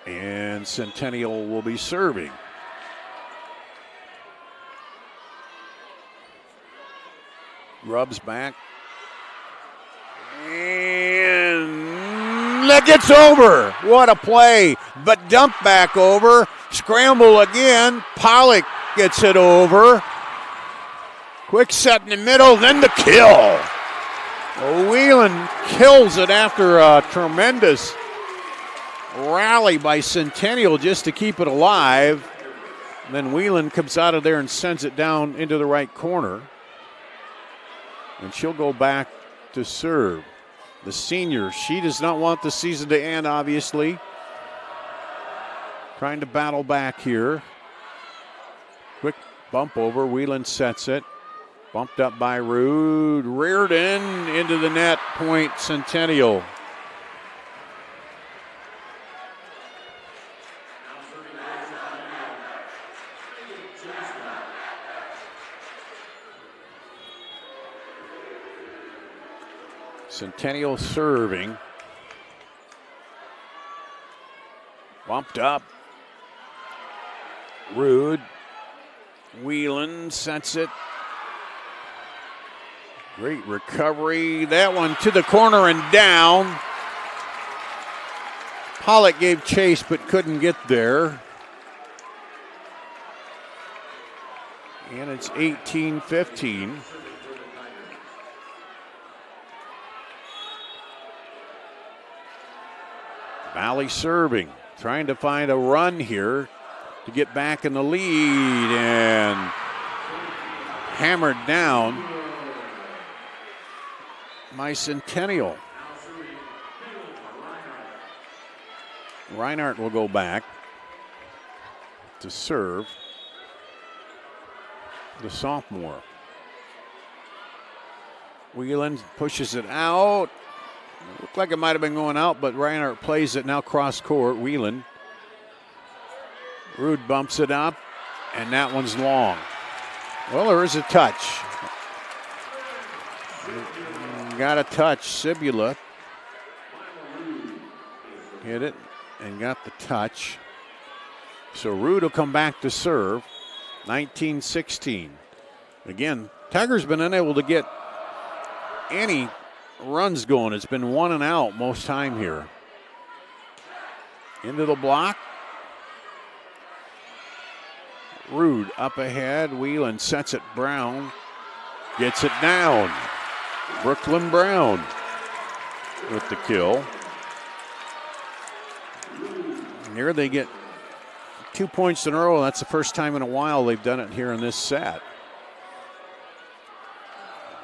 And Centennial will be serving. Grubbs back. And that gets over. What a play. But dump back over. Scramble again. Pollock gets it over. Quick set in the middle, then the kill. Whelan kills it after a tremendous rally by Centennial just to keep it alive. And then Whelan comes out of there and sends it down into the right corner. And she'll go back to serve. The senior, she does not want the season to end, obviously. Trying to battle back here. Quick bump over, Whelan sets it. Bumped up by Rude, reared into the net, point Centennial. Centennial serving. Bumped up. Rude. Whelan sets it. Great recovery. That one to the corner and down. Pollock gave chase but couldn't get there. And it's 18-15. Valley serving, trying to find a run here to get back in the lead, and hammered down. by Centennial. Reinhardt will go back to serve, the sophomore. Whelan pushes it out. Looked like it might have been going out, but Reinhardt plays it now cross court. Whelan. Rude bumps it up, and that one's long. Well, there is a touch. Got a touch. Cibula hit it and got the touch. So Rude will come back to serve. 19-16. Again, Tigers been unable to get any runs going. It's been 1 and out most time here. Into the block. Rude up ahead. Whelan sets it. Brown gets it down. Brooklyn Brown with the kill. And here they get 2 points in a row. That's the first time in a while they've done it here in this set.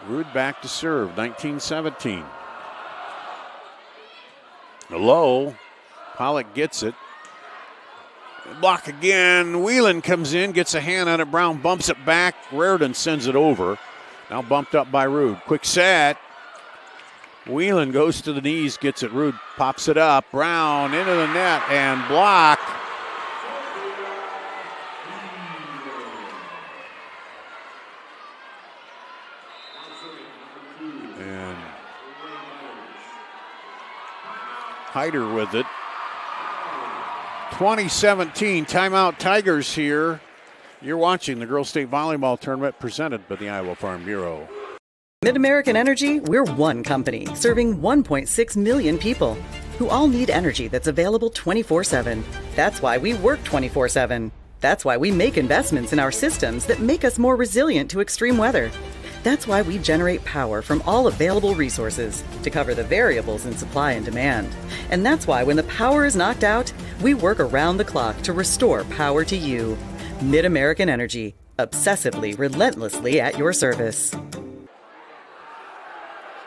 Rude back to serve, 19-17. Low. Pollock gets it. Block again. Whelan comes in, gets a hand on it. Brown bumps it back. Reardon sends it over. Now bumped up by Rude. Quick set. Whelan goes to the knees, gets it. Rude pops it up. Brown into the net and block. And Hyder with it. 2017 timeout Tigers here. You're watching the Girls State Volleyball Tournament presented by the Iowa Farm Bureau. Mid-American Energy, we're one company serving 1.6 million people who all need energy that's available 24/7. That's why we work 24/7. That's why we make investments in our systems that make us more resilient to extreme weather. That's why we generate power from all available resources to cover the variables in supply and demand. And that's why when the power is knocked out, we work around the clock to restore power to you. Mid-American Energy, obsessively, relentlessly at your service.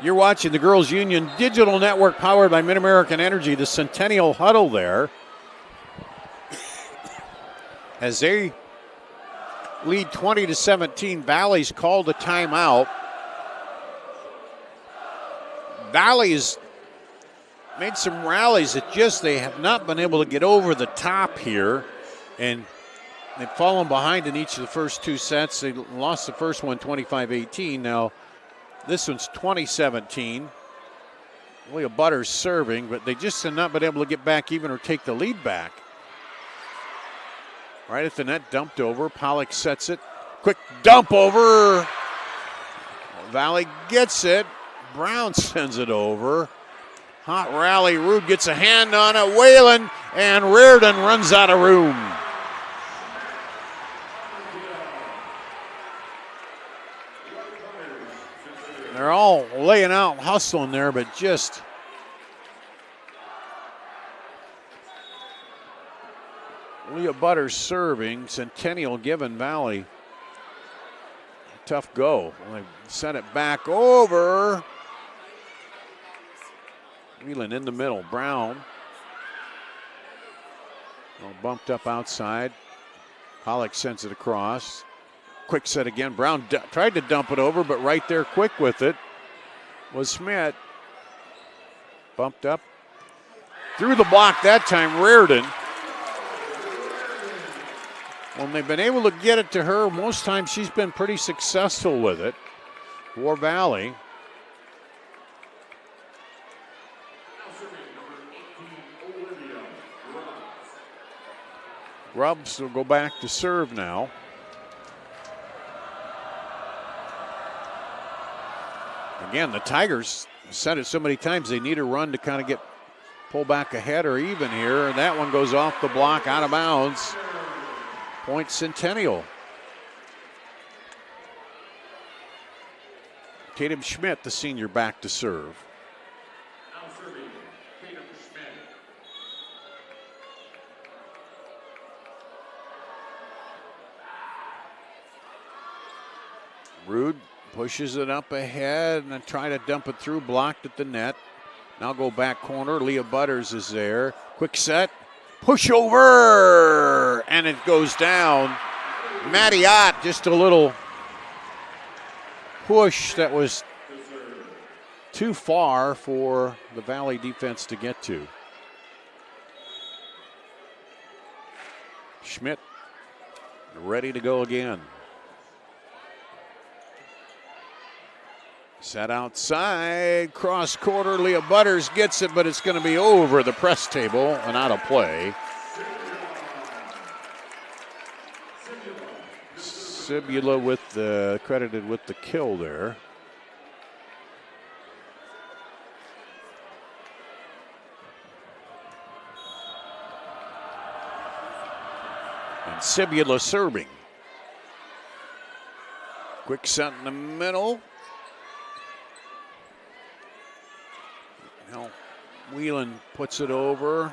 You're watching the Girls Union Digital Network powered by Mid-American Energy. The Centennial huddle there as they lead 20-17. Valley's called a timeout. Valley's made some rallies that just they have not been able to get over the top here, and they've fallen behind in each of the first two sets. They lost the first one 25-18. Now this one's 20-17. Leah Butters serving, but they just have not been able to get back even or take the lead back. Right at the net, dumped over. Pollock sets it. Quick dump over. Valley gets it. Brown sends it over. Hot rally. Rude gets a hand on it. Whalen and Reardon runs out of room. They're all laying out, hustling there, but just Leah Butters serving. Centennial giving Valley a tough go. They sent it back over. Whelan in the middle. Brown. All bumped up outside. Pollock sends it across. Quick set again. Brown tried to dump it over, but right there quick with it was Schmidt. Bumped up. Through the block that time, Reardon. When they've been able to get it to her, most times she's been pretty successful with it for Valley. Grubbs will go back to serve now. Again, the Tigers said it so many times they need a run to kind of pull back ahead or even here. And that one goes off the block, out of bounds. Point Centennial. Tatum Schmidt, the senior, back to serve. Rude Pushes it up ahead and then try to dump it through, blocked at the net. Now go back corner. Leah Butters is there. Quick set. Push over. And it goes down. Maddie Ott, just a little push that was too far for the Valley defense to get to. Schmidt ready to go again. Set outside, cross quarter. Leah Butters gets it, but it's going to be over the press table and out of play. Sibula credited with the kill there. And Sibula serving. Quick set in the middle. Now, Whelan puts it over.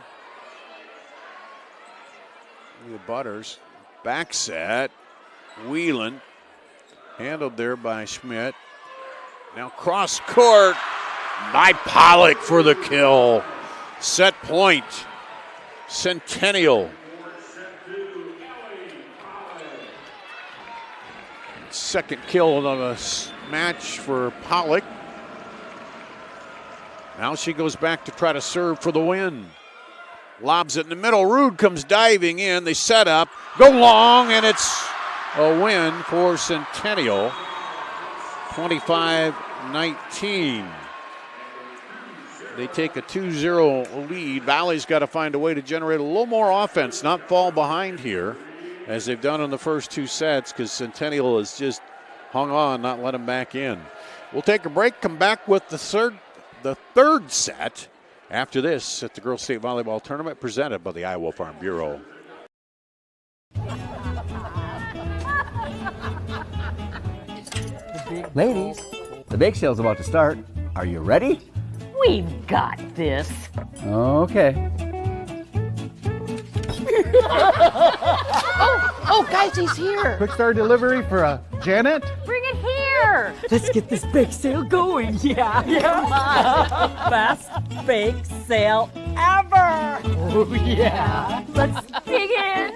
Leah Butters. Back set. Whelan. Handled there by Schmidt. Now cross court by Pollock for the kill. Set point. Centennial. Second kill of a match for Pollock. Now she goes back to try to serve for the win. Lobs it in the middle. Rude comes diving in. They set up, go long, and it's a win for Centennial. 25-19. They take a 2-0 lead. Valley's got to find a way to generate a little more offense, not fall behind here, as they've done in the first two sets, because Centennial has just hung on, not let them back in. We'll take a break, come back with the third set after this at the Girls State Volleyball Tournament presented by the Iowa Farm Bureau. Ladies, the bake sale's about to start. Are you ready? We've got this. Okay. Oh, guys, he's here. Quick start delivery for Janet. Bring it here. Let's get this bake sale going. Yeah. Come on. Best bake sale ever. Oh, yeah. Let's dig in.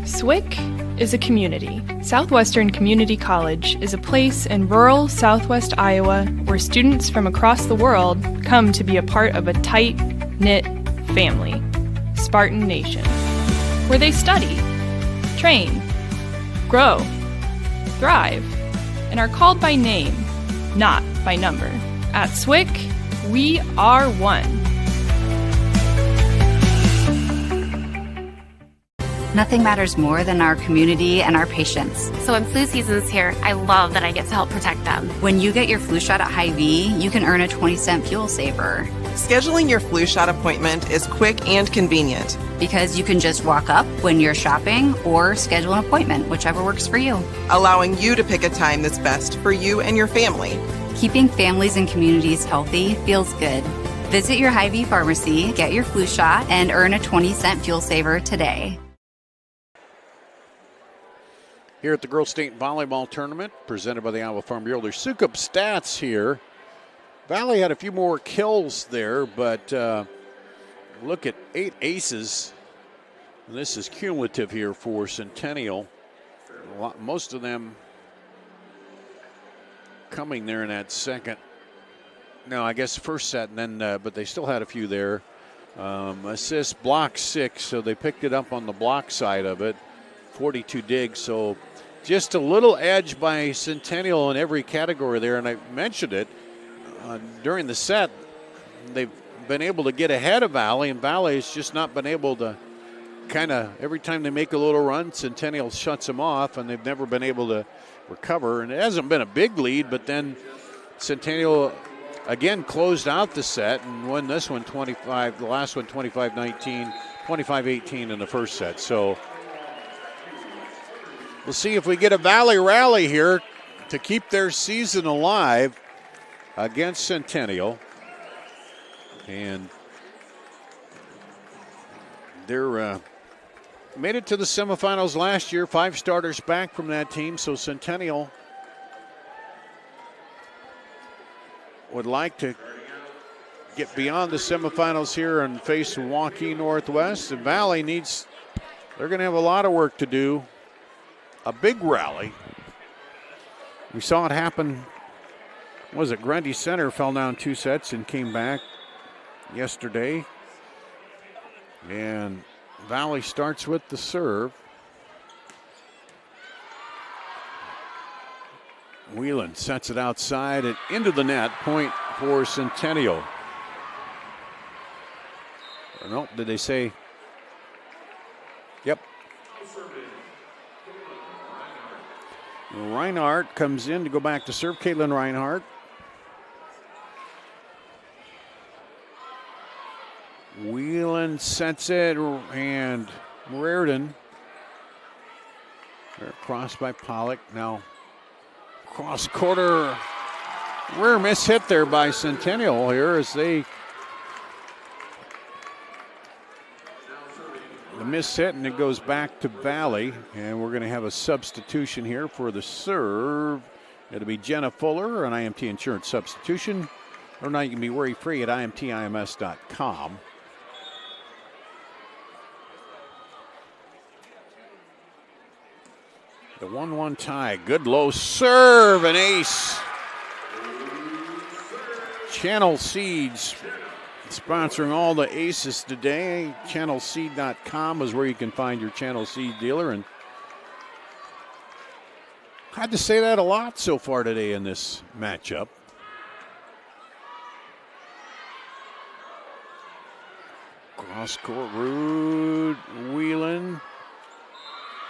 SWIC is a community. Southwestern Community College is a place in rural southwest Iowa where students from across the world come to be a part of a tight-knit family, Spartan Nation, where they study, train, grow, thrive, and are called by name, not by number. At SWIC, we are one. Nothing matters more than our community and our patients. So when flu season's here, I love that I get to help protect them. When you get your flu shot at Hy-Vee, you can earn a 20-cent fuel saver. Scheduling your flu shot appointment is quick and convenient. Because you can just walk up when you're shopping or schedule an appointment, whichever works for you. Allowing you to pick a time that's best for you and your family. Keeping families and communities healthy feels good. Visit your Hy-Vee pharmacy, get your flu shot, and earn a 20-cent fuel saver today. Here at the Girls State Volleyball Tournament, presented by the Iowa Farm Bureau. There's Sukup stats here. Valley had a few more kills there, but look at 8 aces. And this is cumulative here for Centennial. Most of them coming there in that second. No, I guess the first set, and then but they still had a few there. Assist, block 6, so they picked it up on the block side of it. 42 digs, so just a little edge by Centennial in every category there, and I mentioned it during the set. They've been able to get ahead of Valley, and Valley has just not been able to kind of, every time they make a little run, Centennial shuts them off, and they've never been able to recover. And it hasn't been a big lead, but then Centennial again closed out the set and won this one 25, the last one 25-19, 25-18 in the first set. So we'll see if we get a Valley rally here to keep their season alive against Centennial. And they're made it to the semifinals last year. 5 starters back from that team, so Centennial would like to get beyond the semifinals here and face Waukee Northwest. And Valley they're going to have a lot of work to do. A big rally. We saw it happen. Grundy Center fell down 2 sets and came back yesterday. And Valley starts with the serve. Whelan sets it outside and into the net. Point for Centennial. Or no, did they say? Yep. Reinhardt comes in to go back to serve. Caitlin Reinhardt. Whelan sets it, and Reardon. They're crossed by Pollock. Now cross quarter. Rare miss hit there by Centennial here as the miss hit, and it goes back to Valley. And we're going to have a substitution here for the serve. It'll be Jenna Fuller, an IMT insurance substitution. Or now you can be worry-free at imtims.com. The 1-1 tie. Good low serve, an ace. Channel Seeds sponsoring all the aces today. Channelseed.com is where you can find your Channel Seed dealer. And I had to say that a lot so far today in this matchup. Cross court, Rude, Whelan.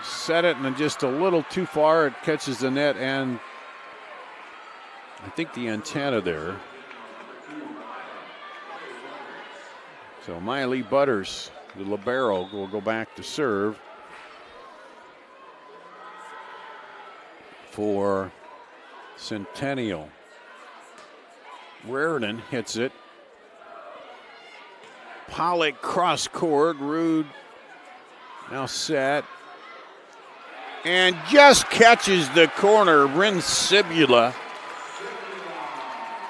Set it, and just a little too far. It catches the net and I think the antenna there. So Miley Butters, the libero, will go back to serve for Centennial. Reardon hits it. Pollock cross court. Rude now set. And just catches the corner. Rin Sibula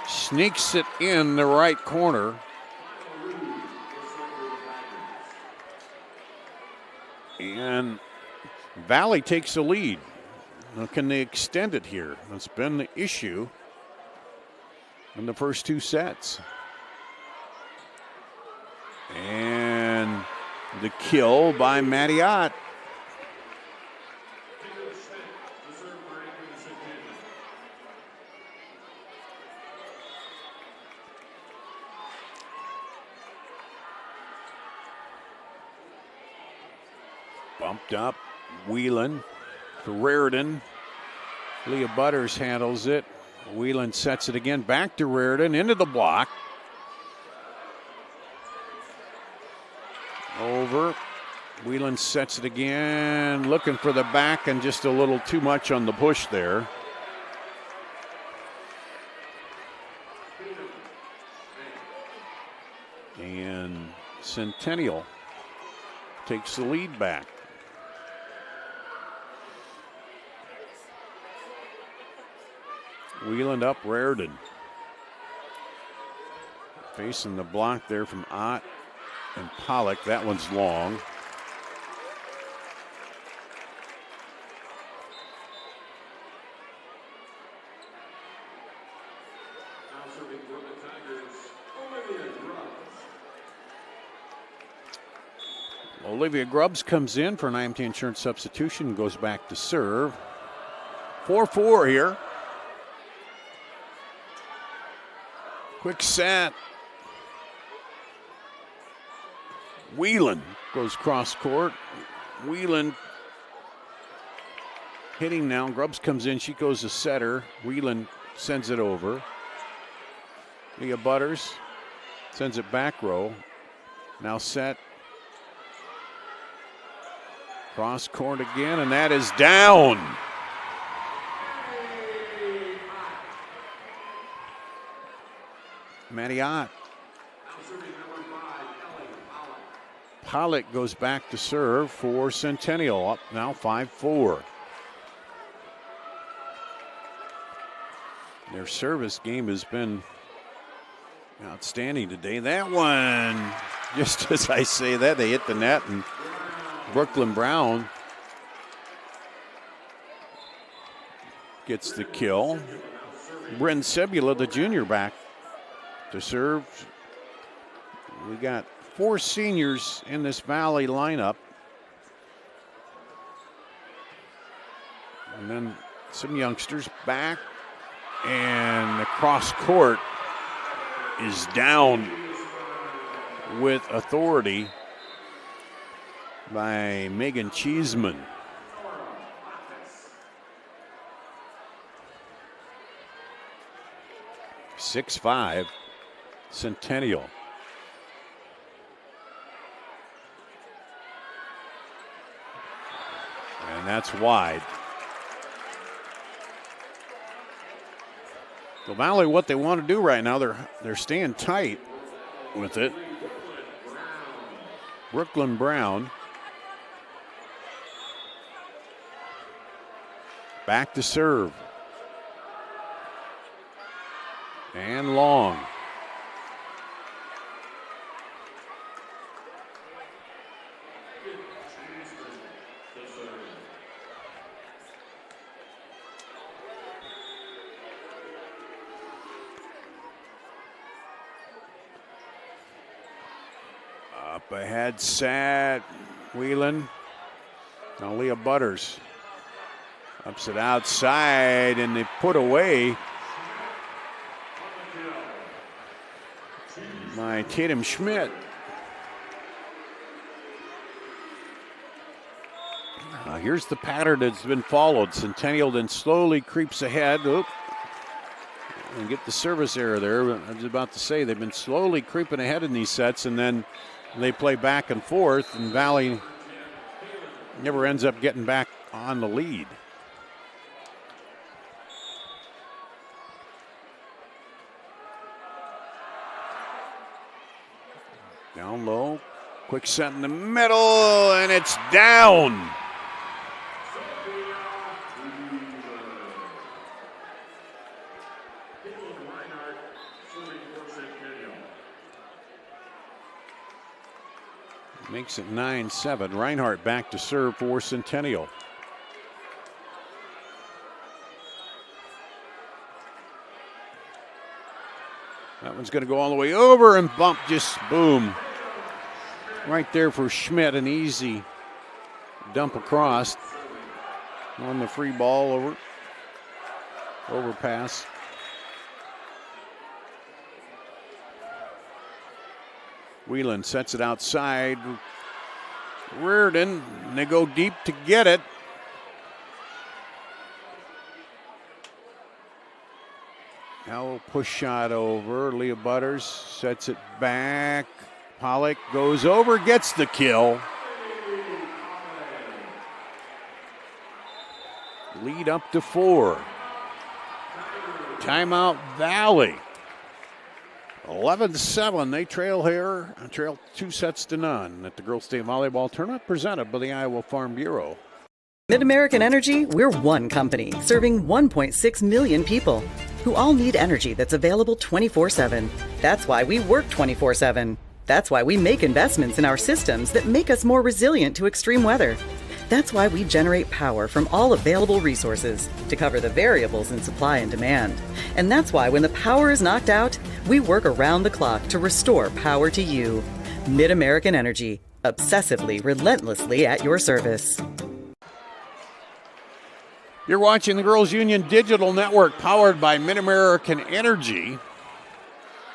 sneaks it in the right corner. And Valley takes the lead. Now, can they extend it here? That's been the issue in the first 2 sets. And the kill by Mattiot. Bumped up, Whelan to Reardon. Leah Butters handles it. Whelan sets it again, back to Reardon, into the block. Over. Whelan sets it again, looking for the back and just a little too much on the push there. And Centennial takes the lead back. Whelan up, Reardon. Facing the block there from Ott and Pollock. That one's long. Olivia Grubbs comes in for an IMT insurance substitution, goes back to serve. 4-4 here. Quick set. Whelan goes cross court. Whelan hitting now. Grubbs comes in. She goes to setter. Whelan sends it over. Leah Butters sends it back row. Now set. Cross court again, and that is down. Mattiot. Pollock goes back to serve for Centennial. Up now 5-4. Their service game has been outstanding today. That one, just as I say that, they hit the net, and Brooklyn Brown gets the kill. Bryn Sebula, the junior, back to serve. We got 4 seniors in this Valley lineup. And then some youngsters back, and the cross court is down with authority by Megan Cheeseman. (6-5) Centennial. And that's wide. The Valley, what they want to do right now, they're staying tight with it. Brooklyn Brown back to serve. And long. Up ahead, sat Whelan. Now Leah Butters ups it outside, and they put away by Tatum Schmidt. Here's the pattern that's been followed. Centennial then slowly creeps ahead. Oop. And get the service error there. I was about to say they've been slowly creeping ahead in these sets, and then they play back and forth, and Valley never ends up getting back on the lead. Down low, quick set in the middle, and it's down. Makes it 9-7. Reinhardt back to serve for Centennial. That one's going to go all the way over and bump, just boom. Right there for Schmidt, an easy dump across on the free ball overpass. Whelan sets it outside. Reardon, and they go deep to get it. Now push shot over. Leah Butters sets it back. Pollock goes over, gets the kill. Lead up to 4. Timeout Valley. 11-7, they trail 2-0 at the Girls State Volleyball Tournament presented by the Iowa Farm Bureau. Mid-American Energy, we're one company serving 1.6 million people who all need energy that's available 24/7. That's why we work 24/7. That's why we make investments in our systems that make us more resilient to extreme weather. That's why we generate power from all available resources to cover the variables in supply and demand. And that's why when the power is knocked out, we work around the clock to restore power to you. Mid-American Energy, obsessively, relentlessly at your service. You're watching the Girls Union Digital Network powered by Mid-American Energy.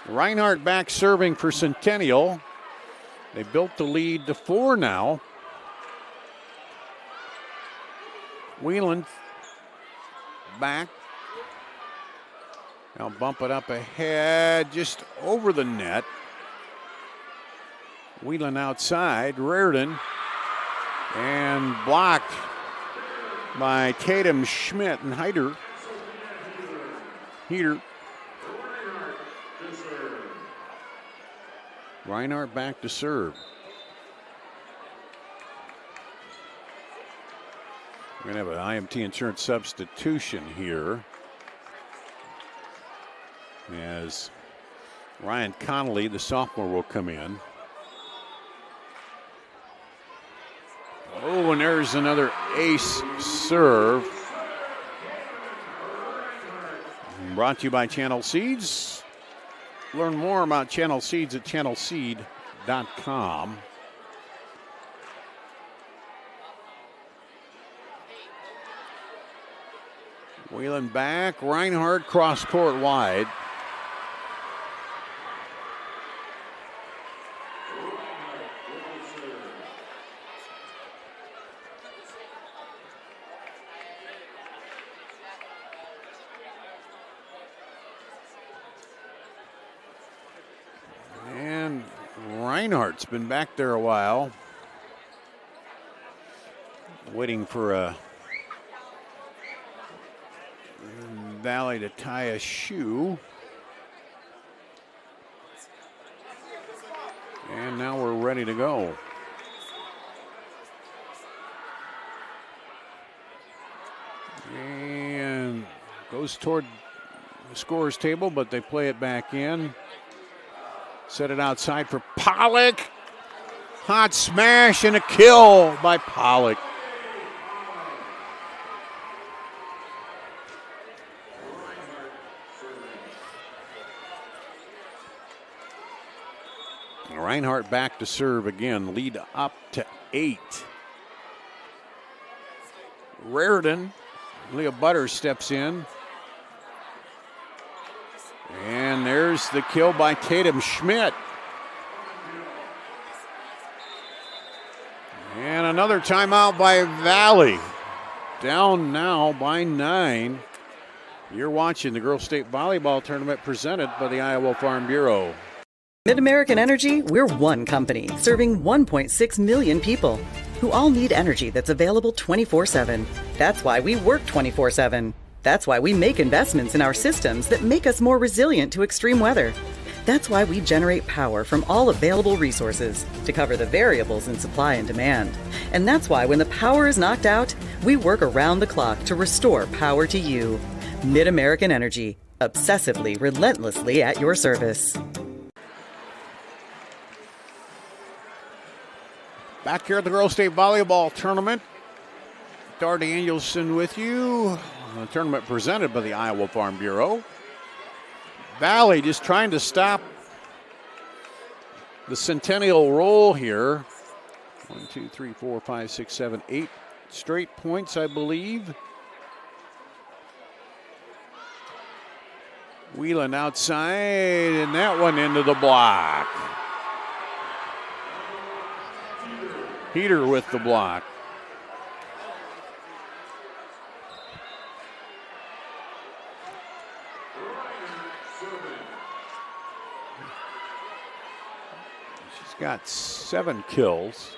Reinhardt back serving for Centennial. They built the lead to 4 now. Whelan back. Now bump it up ahead, just over the net. Whelan outside, Reardon, and blocked by Tatum Schmidt and Heater. Reinhardt back to serve. We're going to have an IMT insurance substitution here, as Ryan Connolly, the sophomore, will come in. Oh, and there's another ace serve. Brought to you by Channel Seeds. Learn more about Channel Seeds at channelseed.com. Wheeling back, Reinhardt cross court wide. And Reinhardt's been back there a while, waiting for a Valley to tie a shoe. And now we're ready to go. And goes toward the scorer's table, but they play it back in. Set it outside for Pollock. Hot smash and a kill by Pollock. Reinhardt back to serve again, lead up to 8. Raritan, Leah Butters steps in. And there's the kill by Tatum Schmidt. And another timeout by Valley. Down now by 9. You're watching the Girls State Volleyball Tournament presented by the Iowa Farm Bureau. Mid-American Energy, we're one company serving 1.6 million people who all need energy that's available 24/7. That's why we work 24/7. That's why we make investments in our systems that make us more resilient to extreme weather. That's why we generate power from all available resources to cover the variables in supply and demand. And that's why when the power is knocked out, we work around the clock to restore power to you. Mid-American Energy, obsessively, relentlessly at your service. Back here at the Girls State Volleyball Tournament, Dar Danielson with you. The tournament presented by the Iowa Farm Bureau. Valley just trying to stop the Centennial roll here. 1, 2, 3, 4, 5, 6, 7, 8 straight points, I believe. Wheeling outside, and that one into the block. Peter with the block. She's got 7 kills.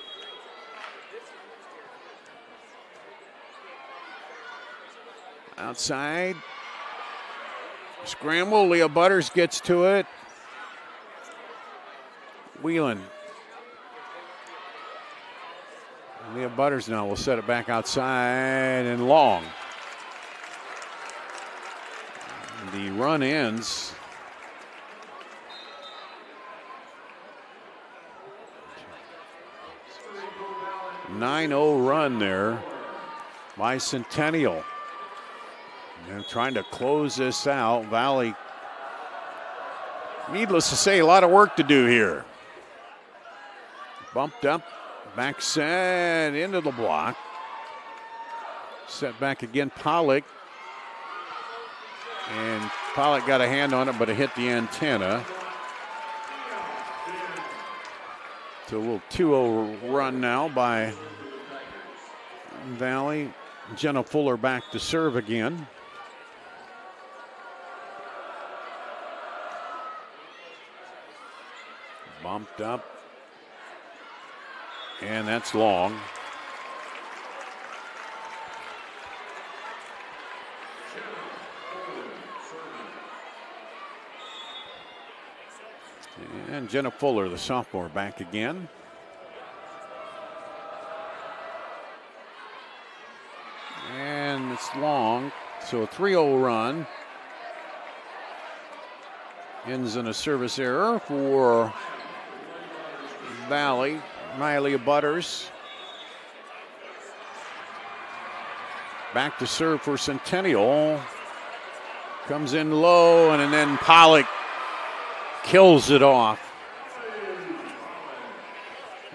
Outside. Scramble. Leah Butters gets to it. Wheeling. Leah Butters now will set it back outside and long. The run ends. A 9-0 run there by Centennial. They're trying to close this out. Valley, needless to say, a lot of work to do here. Bumped up. Back set into the block. Set back again, Pollock. And Pollock got a hand on it, but it hit the antenna. So a little 2-0 run now by Valley. Jenna Fuller back to serve again. Bumped up. And that's long. And Jenna Fuller, the sophomore, back again. And it's long, so a 3-0 run. ends in a service error for Valley. Riley Butters. Back to serve for Centennial. Comes in low, and then Pollock kills it off.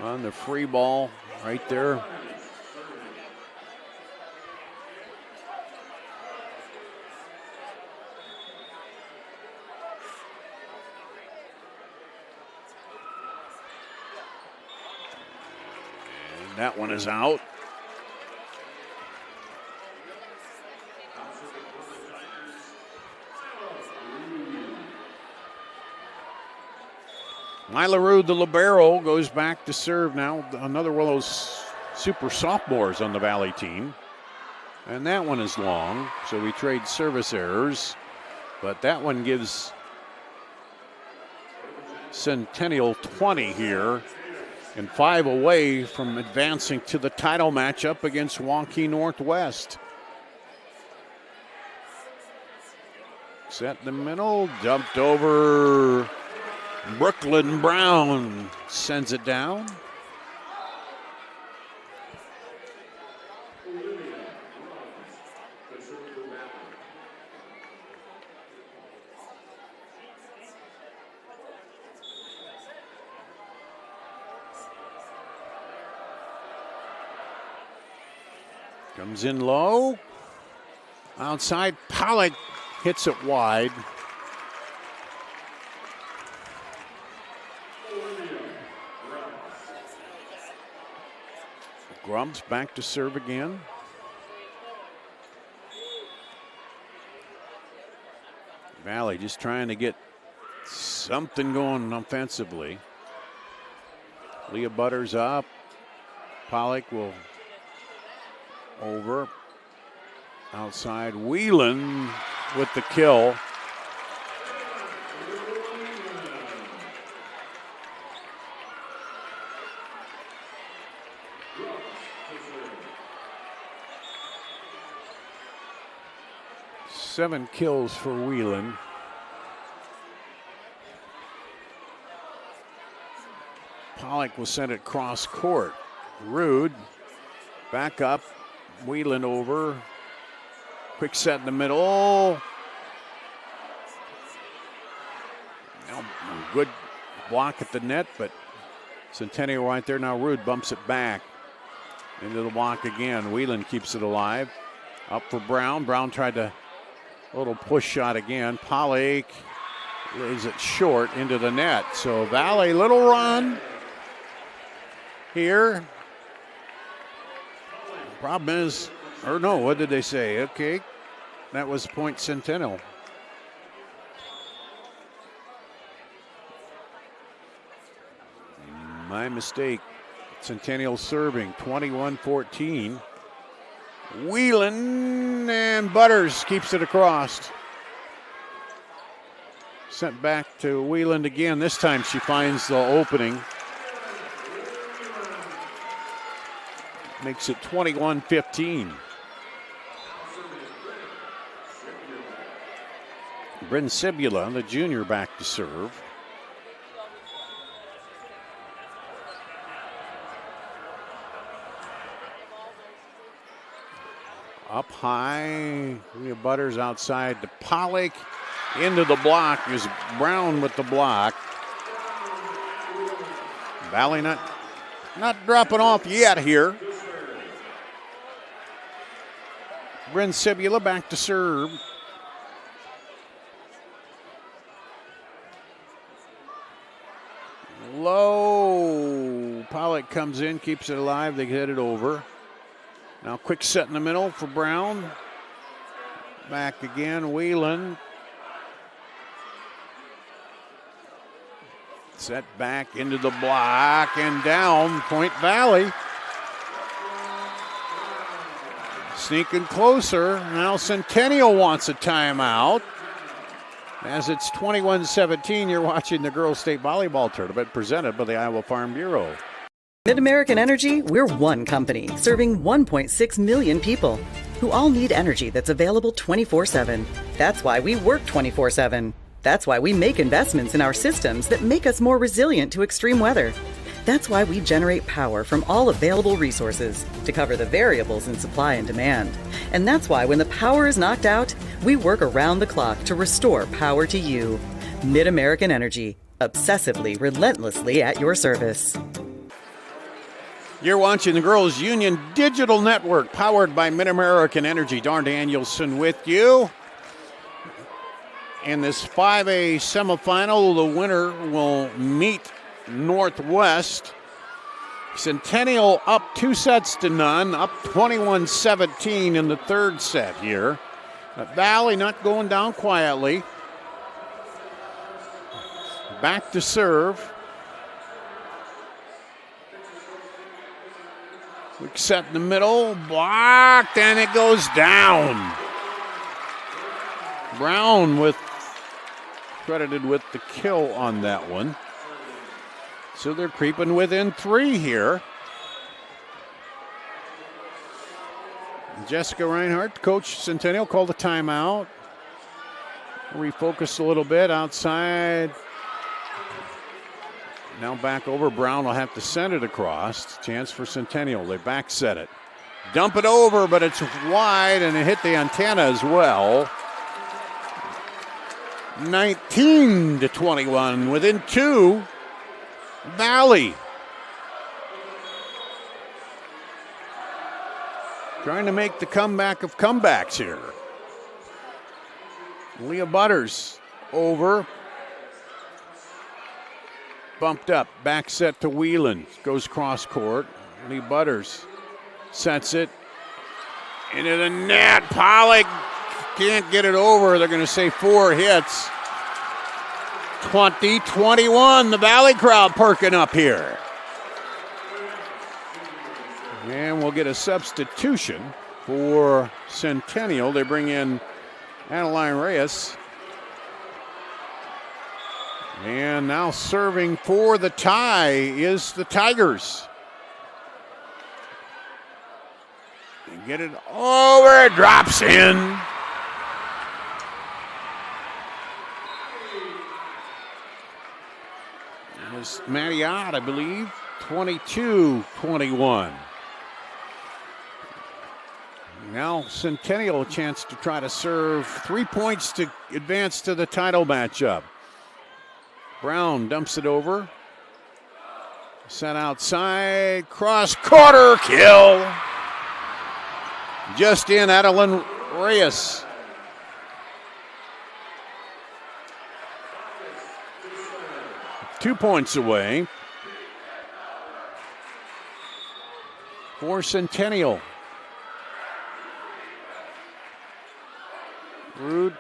On the free ball right there. And that one is out. Mila Rude, the libero, goes back to serve now. Another one of those super sophomores on the Valley team. And that one is long, so we trade service errors. But that one gives Centennial 20 here and 5 away from advancing to the title matchup against Waukee Northwest. Set in the middle, dumped over. Brooklyn Brown sends it down. Comes in low. Outside, Pollock hits it wide. Grumps back to serve again. Valley just trying to get something going offensively. Leah Butters up. Pollock will over. Outside, Whelan with the kill. Seven kills for Whelan. Pollock will send it cross court. Rude back up. Whelan over. Quick set in the middle. Now, good block at the net, but Centennial right there. Now Rude bumps it back into the block again. Whelan keeps it alive. Up for Brown. Brown tried to little push shot again. Pollock lays it short into the net. So Valley, little run here. Problem is, or no, what did they say? Okay, that was point Centennial. My mistake. Centennial serving, 21-14. Whelan and Butters keeps it across. Sent back to Whelan again. This time she finds the opening. Makes it 21-15. Bryn Sibula, the junior, back to serve. Up high, Leah Butters outside to Pollock. Into the block is Brown with the block. Valley not dropping off yet here. Bryn Sibula back to serve. Low. Pollock comes in, keeps it alive. They get it over. Now quick set in the middle for Brown. Back again, Whelan. Set back into the block and down, Point Valley. Sneaking closer. Now Centennial wants a timeout. As it's 21-17, you're watching the Girls State Volleyball Tournament presented by the Iowa Farm Bureau. Mid-American Energy, we're one company serving 1.6 million people who all need energy that's available 24/7. That's why we work 24/7. That's why we make investments in our systems that make us more resilient to extreme weather. That's why we generate power from all available resources to cover the variables in supply and demand. And that's why when the power is knocked out, we work around the clock to restore power to you. Mid-American Energy, obsessively, relentlessly at your service. You're watching the Girls Union Digital Network, powered by Mid-American Energy. Dar Danielson with you. In this 5A semifinal, the winner will meet Northwest. Centennial up 2-0, up 21-17 in the third set here. But Valley not going down quietly. Back to serve. Quick set in the middle, blocked, and it goes down. Brown credited with the kill on that one. So they're creeping within 3 here. Jessica Reinhardt, coach Centennial, called a timeout. Refocused a little bit outside. Now back over. Brown will have to send it across. Chance for Centennial. They back set it. Dump it over, but it's wide, and it hit the antenna as well. 19-21. Within 2. Valley. Trying to make the comeback of comebacks here. Leah Butters over. Bumped up. Back set to Whelan. Goes cross court. Lee Butters sets it into the net. Pollock can't get it over. They're going to say 4 hits. 20-21. The Valley crowd perking up here. And we'll get a substitution for Centennial. They bring in Adeline Reyes. And now serving for the tie is the Tigers. And get it over, it drops in. It was Mattiot, I believe, 22-21. Now Centennial a chance to try to serve 3 points to advance to the title matchup. Brown dumps it over. Set outside. Cross quarter kill. Just in, Adeline Reyes. Two points away for Centennial. Rude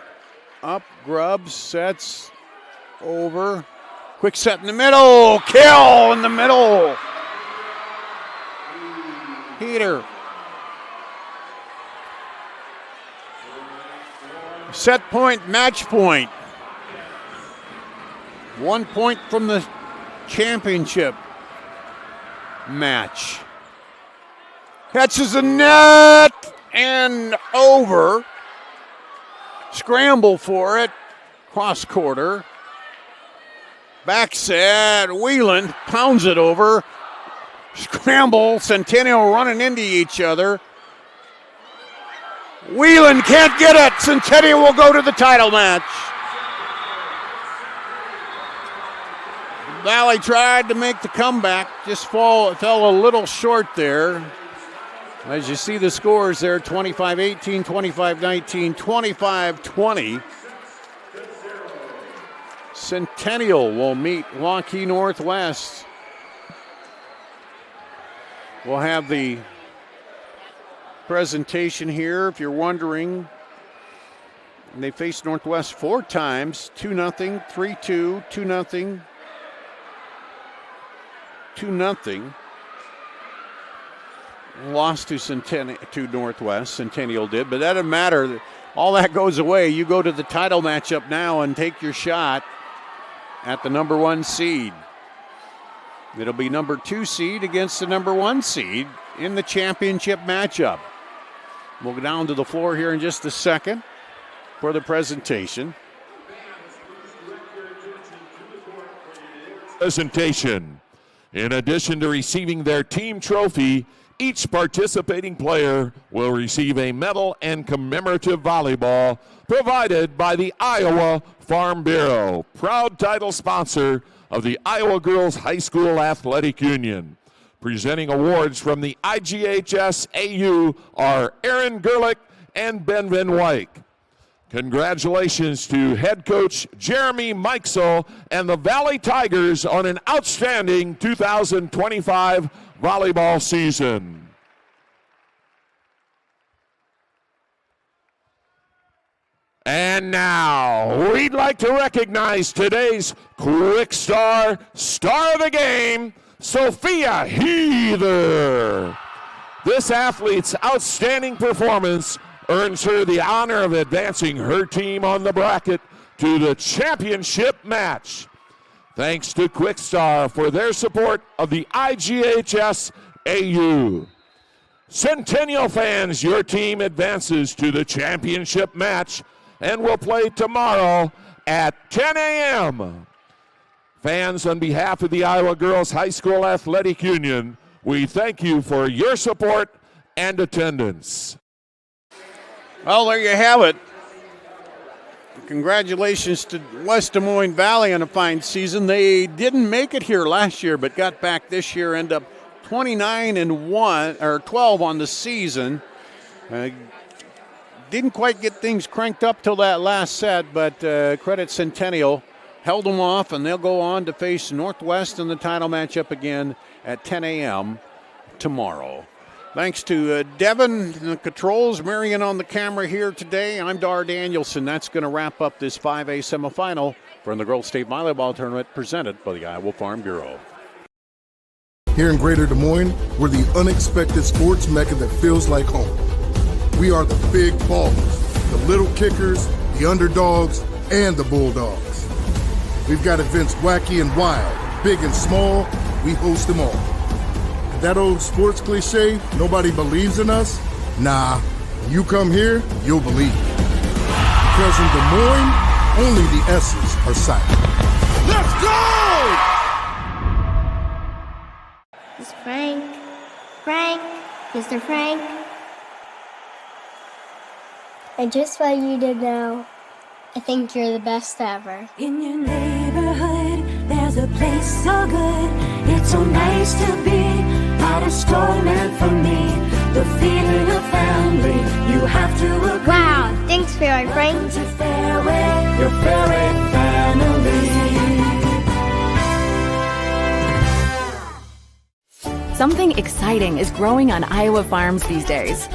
up, Grubbs sets over. Quick set in the middle. Kill in the middle. Heater. Set point, match point. 1 point from the championship match. Catches the net and over. Scramble for it. Cross quarter. Back set. Whelan pounds it over. Scramble. Centennial running into each other. Whelan can't get it. Centennial will go to the title match. Valley tried to make the comeback. Just fell a little short there. As you see the scores there, 25-18, 25-19, 25-20. Centennial will meet Waukee Northwest. We'll have the presentation here, if you're wondering. They faced Northwest 4 times, 2-0, 3-2, 2-0, 2-0. Lost to Northwest, Centennial did, but that doesn't matter. All that goes away. You go to the title matchup now and take your shot at the number 1 seed. It'll be number 2 seed against the number 1 seed in the championship matchup. We'll go down to the floor here in just a second for the presentation. presentation. In addition to receiving their team trophy, each participating player will receive a medal and commemorative volleyball provided by the Iowa Farm Bureau, proud title sponsor of the Iowa Girls High School Athletic Union. Presenting awards from the IGHSAU are Aaron Gerlich and Ben Van Wyk. Congratulations to head coach Jeremy Mikesel and the Valley Tigers on an outstanding 2025 volleyball season. And now, we'd like to recognize today's Quick Star Star of the Game, Sophia Heather. This athlete's outstanding performance earns her the honor of advancing her team on the bracket to the championship match. Thanks to Quick Star for their support of the IGHSAU. Centennial fans, your team advances to the championship match and will play tomorrow at 10 a.m. Fans, on behalf of the Iowa Girls High School Athletic Union, we thank you for your support and attendance. Well, there you have it. Congratulations to West Des Moines Valley on a fine season. They didn't make it here last year, but got back this year, end up 29-1 or 12 on the season. Didn't quite get things cranked up till that last set, but credit Centennial. Held them off, and they'll go on to face Northwest in the title matchup again at 10 a.m. tomorrow. Thanks to Devin and the controls, Marion on the camera here today. I'm Dar Danielson. That's going to wrap up this 5A semifinal from the Girls State Volleyball Tournament presented by the Iowa Farm Bureau. Here in Greater Des Moines, we're the unexpected sports mecca that feels like home. We are the big ballers, the little kickers, the underdogs, and the bulldogs. We've got events wacky and wild, big and small, we host them all. That old sports cliche, nobody believes in us? Nah, when you come here, you'll believe. Because in Des Moines, only the S's are silent. Let's go! It's Frank. Frank, Mr. Frank. I just want you to know, I think you're the best ever. In your neighborhood, there's a place so good. It's so nice to be at a store meant for me. The feeling of family, you have to agree. Wow, thanks, Fairway Frank. Welcome to Fairway, your Fairway family. Something exciting is growing on Iowa farms these days.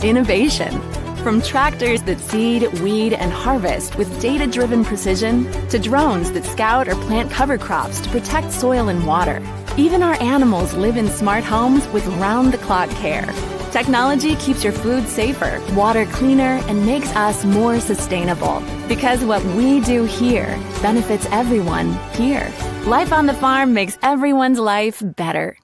Innovation. From tractors that seed, weed, and harvest with data-driven precision to drones that scout or plant cover crops to protect soil and water. Even our animals live in smart homes with round-the-clock care. Technology keeps your food safer, water cleaner, and makes us more sustainable. Because what we do here benefits everyone here. Life on the farm makes everyone's life better.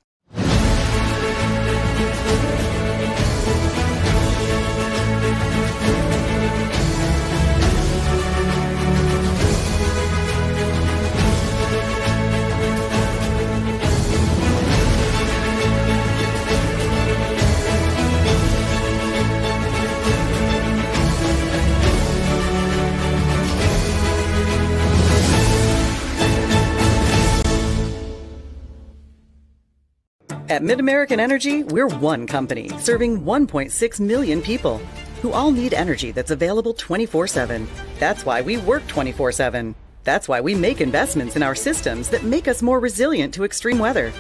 At Mid-American Energy, we're one company serving 1.6 million people who all need energy that's available 24/7. That's why we work 24/7. That's why we make investments in our systems that make us more resilient to extreme weather.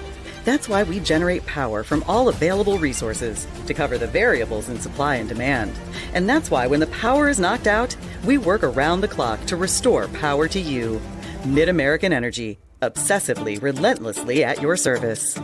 That's why we generate power from all available resources to cover the variables in supply and demand. And that's why when the power is knocked out, we work around the clock to restore power to you. Mid-American Energy, obsessively, relentlessly at your service.